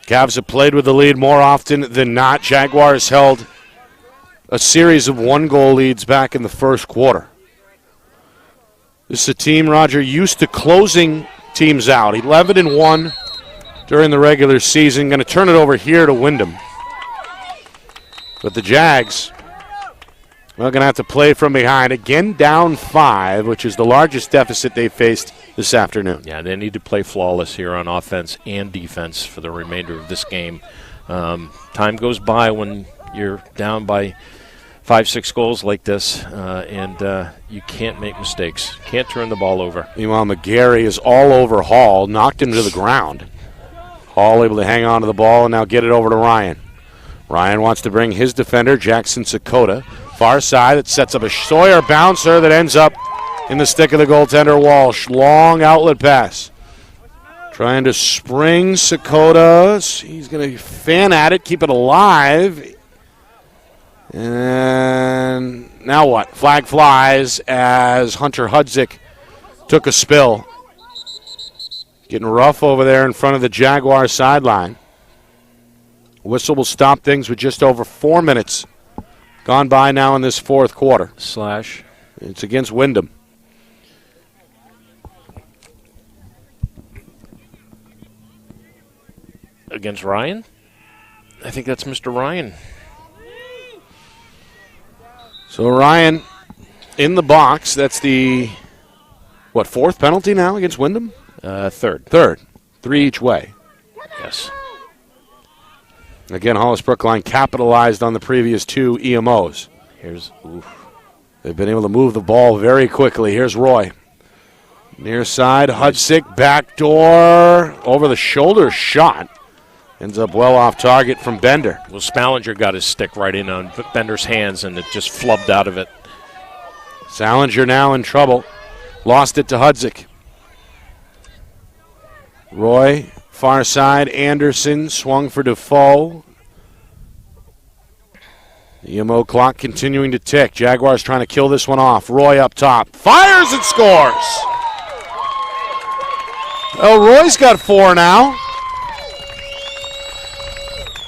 S2: Cavs have played with the lead more often than not. Jaguars held a series of 1-goal leads back in the first quarter. This is a team, Roger, used to closing teams out. 11-1 during the regular season. Going to turn it over here to Windham. But the Jags, well, going to have to play from behind. Again, down 5, which is the largest deficit they faced this afternoon.
S3: Yeah, they need to play flawless here on offense and defense for the remainder of this game. Time goes by when you're down by 5-6 goals like this, and you can't make mistakes. Can't turn the ball over.
S2: Meanwhile, McGarry is all over Hall, knocked him to the ground. Hall able to hang on to the ball and now get it over to Ryan. Ryan wants to bring his defender, Jackson Sakota. Far side, it sets up a Sawyer bouncer that ends up in the stick of the goaltender, Walsh. Long outlet pass. Trying to spring Sakota. He's going to fan at it, keep it alive. And now what? Flag flies as Hunter Hudzik took a spill. Getting rough over there in front of the Jaguar sideline. Whistle will stop things with just over 4 minutes gone by now in this fourth quarter.
S3: Slash.
S2: It's against Windham.
S3: Against Ryan? I think that's Mr. Ryan.
S2: So Ryan in the box. That's the, fourth penalty now against Windham?
S3: Third.
S2: 3 each way.
S3: Yes.
S2: Again, Hollis-Brookline capitalized on the previous 2 EMOs. They've been able to move the ball very quickly. Here's Roy. Near side, Hudzik, backdoor, over the shoulder shot. Ends up well off target from Bender.
S3: Well, Spallinger got his stick right in on Bender's hands, and it just flubbed out of it.
S2: Salinger now in trouble. Lost it to Hudzik. Roy, far side, Anderson, swung for Defoe. The EMO clock continuing to tick. Jaguars trying to kill this one off. Roy up top. Fires and scores! Oh, Roy's got 4 now.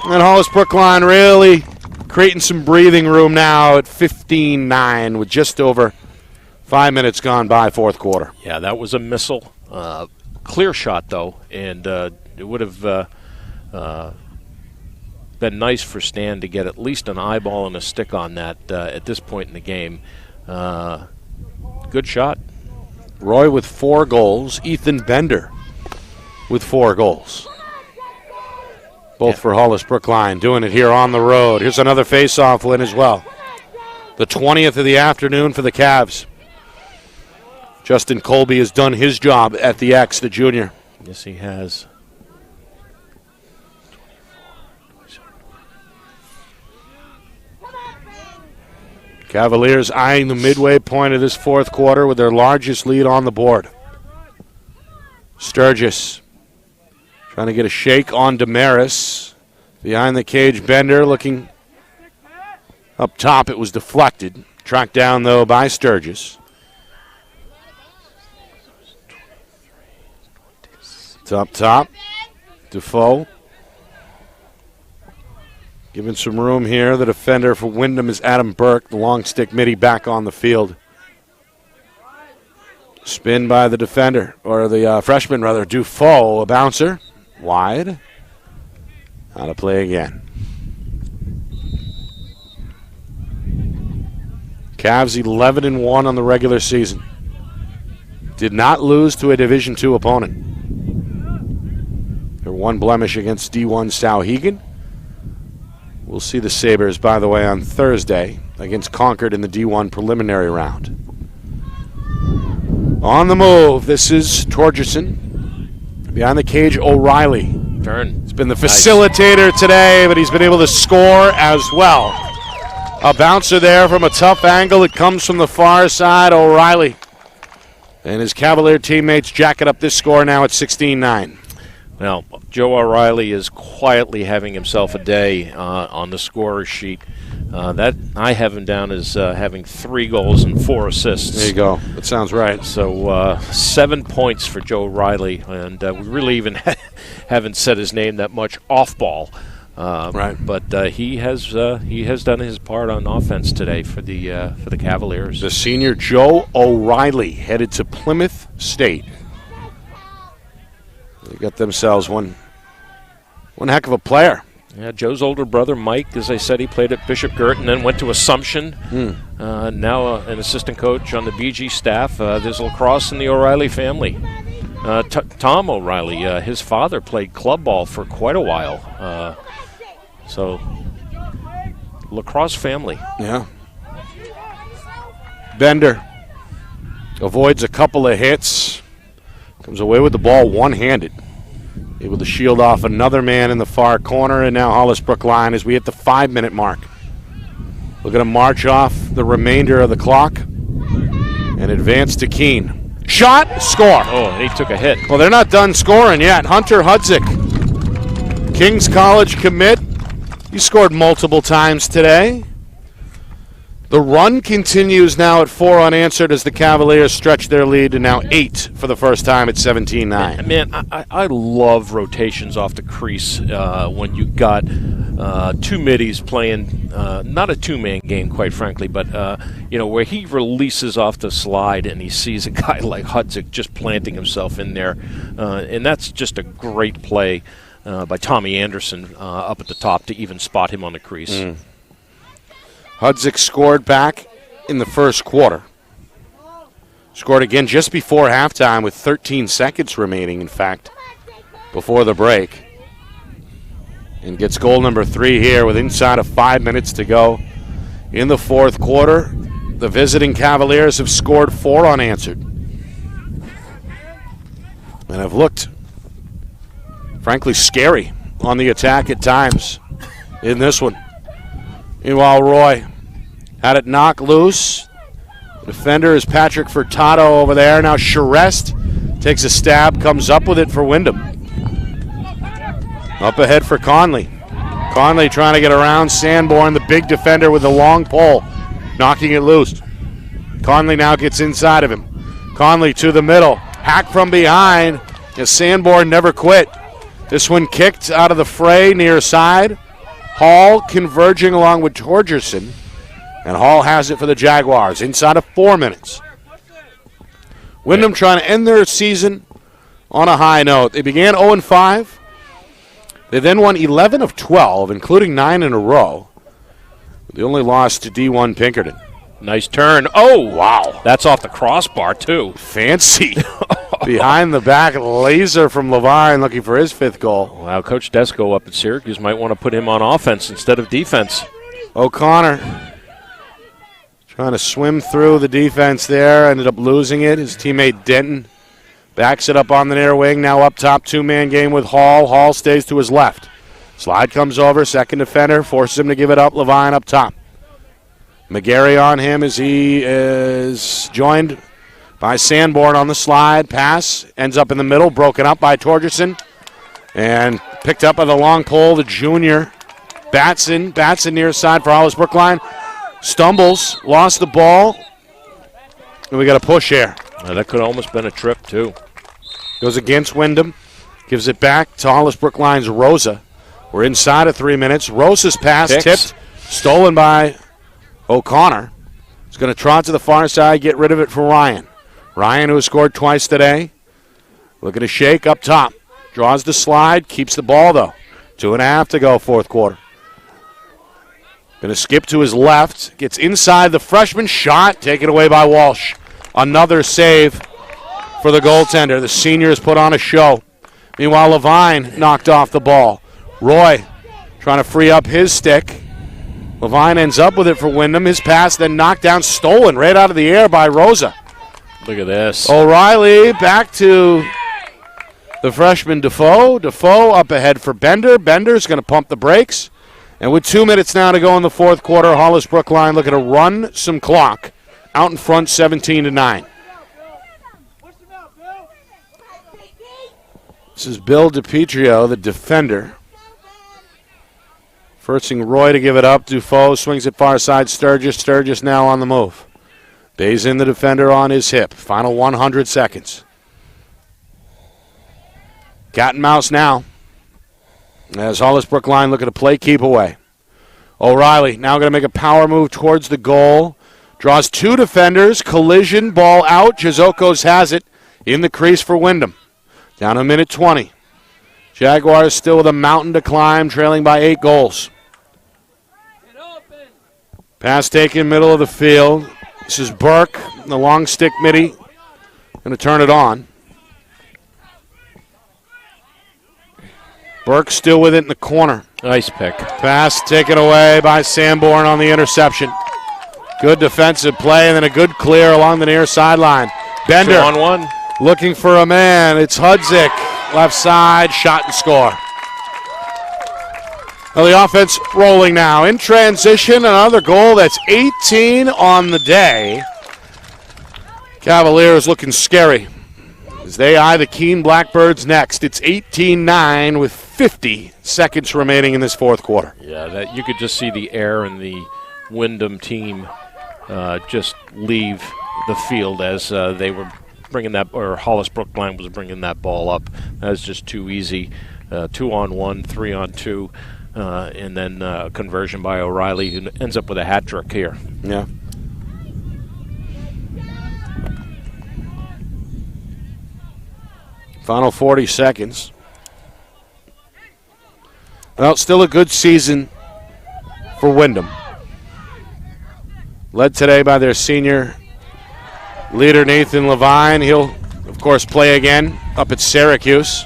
S2: And Hollis-Brookline really creating some breathing room now at 15-9 with just over 5 minutes gone by, fourth quarter.
S3: Yeah, that was a missile. Clear shot, though, and it would have been nice for Stan to get at least an eyeball and a stick on that at this point in the game. Good shot.
S2: Roy with 4 goals. Ethan Bender with 4 goals. Both for Hollis-Brookline, doing it here on the road. Here's another face-off win as well. The 20th of the afternoon for the Cavs. Justin Colby has done his job at the X, the junior.
S3: Yes, he has.
S2: Cavaliers eyeing the midway point of this fourth quarter with their largest lead on the board. Sturgis trying to get a shake on Damaris. Behind the cage, Bender looking up top. It was deflected. Tracked down, though, by Sturgis. It's up top. Defoe. Giving some room here. The defender for Windham is Adam Burke. The long stick midi back on the field. Spin by the defender, or the freshman rather, Defoe, a bouncer. Wide. Out of play again. Cavs 11-1 on the regular season. Did not lose to a Division II opponent. Their one blemish against D1 Sauhegan. We'll see the Sabres, by the way, on Thursday against Concord in the D1 preliminary round. On the move, this is Torgerson. Behind the cage, O'Reilly.
S3: Turn.
S2: He's been the facilitator today, but he's been able to score as well. A bouncer there from a tough angle. It comes from the far side, O'Reilly. And his Cavalier teammates jacket up this score now at 16-9.
S3: Now, Joe O'Reilly is quietly having himself a day on the scorer sheet. That I have him down as having 3 goals and 4 assists.
S2: There you go. That sounds right.
S3: So 7 points for Joe O'Reilly, and we really even haven't said his name that much off ball.
S2: Right.
S3: But he has done his part on offense today for the Cavaliers.
S2: The senior Joe O'Reilly headed to Plymouth State. They got themselves one heck of a player.
S3: Yeah, Joe's older brother, Mike, as I said, he played at Bishop Gert and then went to Assumption. Now an assistant coach on the BG staff. There's lacrosse in the O'Reilly family. Tom O'Reilly, his father played club ball for quite a while. So, lacrosse family.
S2: Yeah. Bender avoids a couple of hits. Comes away with the ball one-handed. Able to shield off another man in the far corner, and now Hollis-Brookline as we hit the 5-minute mark. We're going to march off the remainder of the clock and advance to Keene. Shot, score.
S3: Oh, he took a hit.
S2: Well, they're not done scoring yet. Hunter Hudzik, King's College commit. He scored multiple times today. The run continues now at 4 unanswered as the Cavaliers stretch their lead to now 8 for the first time at 17-9.
S3: Man, I love rotations off the crease when you got 2 middies playing, not a 2-man game, quite frankly, but where he releases off the slide and he sees a guy like Hudzik just planting himself in there, and that's just a great play by Tommy Anderson up at the top to even spot him on the crease.
S2: Hudzik scored back in the first quarter. Scored again just before halftime with 13 seconds remaining, in fact, before the break. And gets goal number 3 here with inside of 5 minutes to go. In the fourth quarter, the visiting Cavaliers have scored 4 unanswered. And have looked, frankly, scary on the attack at times in this one. Meanwhile, Roy had it knocked loose. The defender is Patrick Furtado over there. Now Charest takes a stab, comes up with it for Windham. Up ahead for Conley. Conley trying to get around Sanborn, the big defender with the long pole, knocking it loose. Conley now gets inside of him. Conley to the middle. Hack from behind. As Sanborn never quit. This one kicked out of the fray near side. Hall converging along with Torgerson. And Hall has it for the Jaguars inside of 4 minutes. Windham trying to end their season on a high note. They began 0-5. They then won 11 of 12, including 9 in a row. They only lost to D1 Pinkerton.
S3: Nice turn. Oh, wow. That's off the crossbar, too.
S2: Fancy. Behind the back laser from Levine looking for his 5th goal.
S3: Wow, Coach Desko up at Syracuse might want to put him on offense instead of defense.
S2: O'Connor trying to swim through the defense there. Ended up losing it. His teammate Denton backs it up on the near wing. Now up top, 2-man game with Hall. Hall stays to his left. Slide comes over, second defender, forces him to give it up. Levine up top. McGarry on him as he is joined by Sanborn on the slide. Pass ends up in the middle, broken up by Torgerson. And picked up by the long pole, the junior. Batson near side for Hollis-Brookline. Stumbles, lost the ball. And we got a push here.
S3: That could almost been a trip, too.
S2: Goes against Windham. Gives it back to Hollis-Brookline's Rosa. We're inside of 3 minutes. Rosa's pass tipped, stolen by O'Connor. He's going to trot to the far side, get rid of it for Ryan. Ryan, who has scored twice today. Looking to shake up top. Draws the slide, keeps the ball, though. 2.5 to go, fourth quarter. Going to skip to his left. Gets inside the freshman shot, taken away by Walsh. Another save for the goaltender. The senior has put on a show. Meanwhile, Levine knocked off the ball. Roy trying to free up his stick. Levine ends up with it for Windham. His pass then knocked down, stolen right out of the air by Rosa.
S3: Look at this.
S2: O'Reilly back to the freshman Defoe. Defoe up ahead for Bender. Bender's going to pump the brakes. And with 2 minutes now to go in the fourth quarter, Hollis-Brookline looking to run some clock. Out in front, 17-9. This is Bill DiPietro, the defender. Forcing Roy to give it up. Defoe swings it far side. Sturgis now on the move. Bays in the defender on his hip. Final 100 seconds. Cat and mouse now. As Hollis-Brookline looking to play keep away. O'Reilly now going to make a power move towards the goal. Draws 2 defenders. Collision. Ball out. Jazokos has it in the crease for Windham. Down a minute 20. Jaguars still with a mountain to climb, trailing by 8 goals. Pass taken middle of the field. This is Burke, the long stick midi. Going to turn it on. Burke still with it in the corner.
S3: Nice pick.
S2: Pass taken away by Sanborn on the interception. Good defensive play and then a good clear along the near sideline. Bender
S3: 2-on-1.
S2: Looking for a man. It's Hudzik. Left side, shot and score. Well, the offense rolling now. In transition, another goal. That's 18 on the day. Cavaliers looking scary as they eye the Keene Blackbirds next. It's 18-9 with 50 seconds remaining in this fourth quarter.
S3: Yeah, that you could just see the air in the Windham team just leave the field as they were bringing that, or Hollis-Brookline was bringing that ball up. That was just too easy. 2-on-1, 3-on-2, and then conversion by O'Reilly, who ends up with a hat trick here.
S2: Yeah. Final 40 seconds. Well, still a good season for Windham. Led today by their senior leader, Nathan Levine. He'll, of course, play again up at Syracuse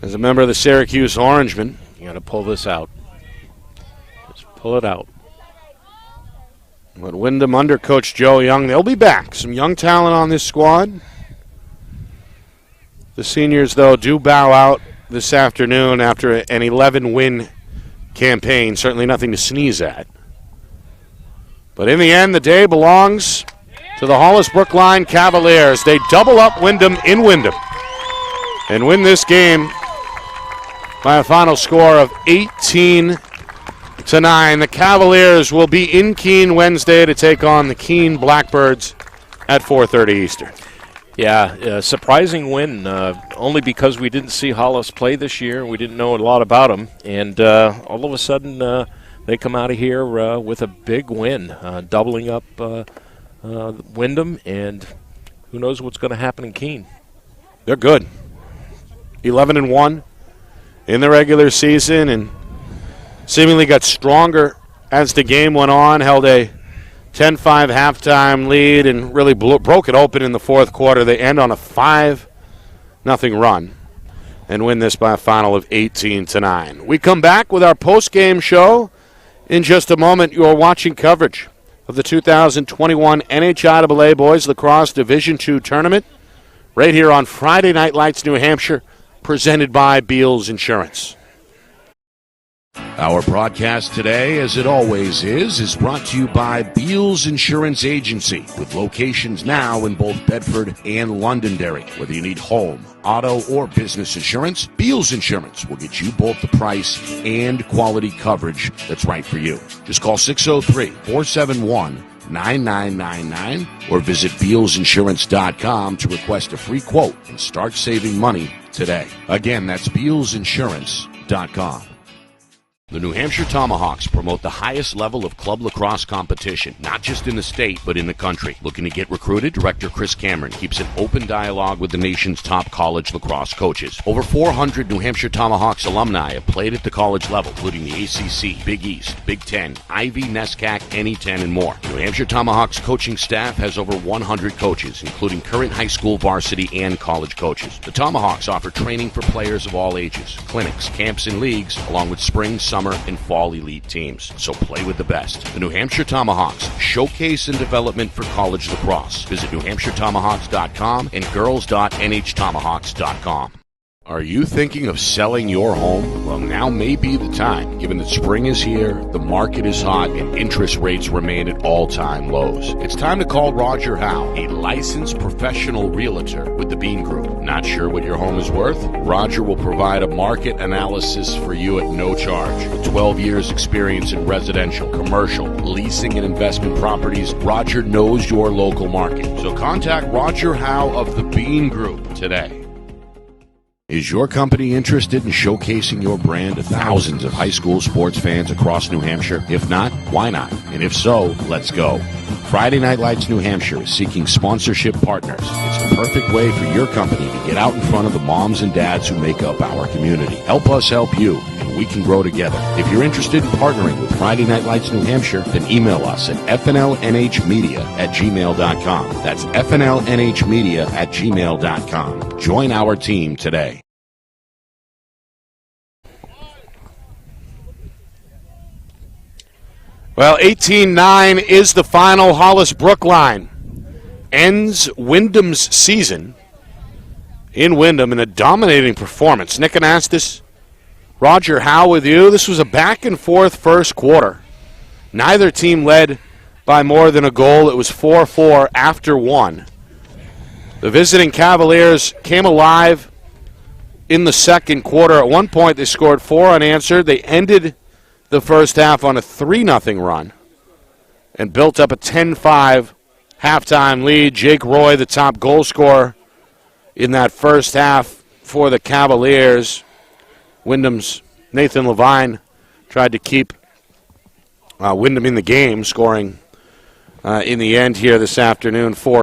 S2: as a member of the Syracuse Orangemen.
S3: You got to pull this out. Just pull it out.
S2: But Windham under Coach Joe Young, they'll be back. Some young talent on this squad. The seniors, though, do bow out this afternoon after an 11-win campaign. Certainly nothing to sneeze at. But in the end, the day belongs to the Hollis-Brookline Cavaliers. They double up Windham in Windham and win this game by a final score of 18-9. The Cavaliers will be in Keene Wednesday to take on the Keene Blackbirds at 4:30 Eastern.
S3: Yeah, surprising win, only because we didn't see Hollis play this year. We didn't know a lot about him, and all of a sudden they come out of here with a big win, doubling up Windham, and who knows what's going to happen in Keene.
S2: They're good. 11-1 in the regular season, and seemingly got stronger as the game went on, held a 10-5 halftime lead and really broke it open in the fourth quarter. They end on a 5-0 run and win this by a final of 18-9. We come back with our post-game show in just a moment. You are watching coverage of the 2021 NHIAA Boys Lacrosse Division II Tournament right here on Friday Night Lights, New Hampshire, presented by Beals Insurance.
S4: Our broadcast today, as it always is brought to you by Beals Insurance Agency, with locations now in both Bedford and Londonderry. Whether you need home, auto, or business insurance, Beals Insurance will get you both the price and quality coverage that's right for you. Just call 603-471-9999 or visit BealsInsurance.com to request a free quote and start saving money today. Again, that's BealsInsurance.com. The New Hampshire Tomahawks promote the highest level of club lacrosse competition, not just in the state, but in the country. Looking to get recruited? Director Chris Cameron keeps an open dialogue with the nation's top college lacrosse coaches. Over 400 New Hampshire Tomahawks alumni have played at the college level, including the ACC, Big East, Big Ten, Ivy, NESCAC, NE10, and more. New Hampshire Tomahawks coaching staff has over 100 coaches, including current high school varsity and college coaches. The Tomahawks offer training for players of all ages, clinics, camps, and leagues, along with spring, summer, and fall elite teams. So play with the best. The New Hampshire Tomahawks, showcase and development for college lacrosse. Visit NewHampshireTomahawks.com and girls.nhtomahawks.com. Are you thinking of selling your home? Well, now may be the time, given that spring is here, the market is hot, and interest rates remain at all-time lows. It's time to call Roger Howe, a licensed professional realtor with the Bean Group. Not sure what your home is worth? Roger will provide a market analysis for you at no charge. With 12 years experience in residential, commercial, leasing, and investment properties, Roger knows your local market. So contact Roger Howe of the Bean Group today. Is your company interested in showcasing your brand to thousands of high school sports fans across New Hampshire? If not, why not? And if so, let's go. Friday Night Lights New Hampshire is seeking sponsorship partners. It's the perfect way for your company to get out in front of the moms and dads who make up our community. Help us help you, and we can grow together. If you're interested in partnering with Friday Night Lights New Hampshire, then email us at fnlnhmedia@gmail.com. That's fnlnhmedia@gmail.com. Join our team today.
S2: Well, 18-9 is the final. Hollis-Brookline ends Windham's season in Windham in a dominating performance. Nick Anastas, Roger Howe with you. This was a back-and-forth first quarter. Neither team led by more than a goal. It was 4-4 after one. The visiting Cavaliers came alive in the second quarter. At one point, they scored 4 unanswered. They ended the first half on a 3-0 run and built up a 10-5 halftime lead. Jake Roy, the top goal scorer in that first half for the Cavaliers. Windham's Nathan Levine tried to keep Windham in the game, scoring in the end here this afternoon 4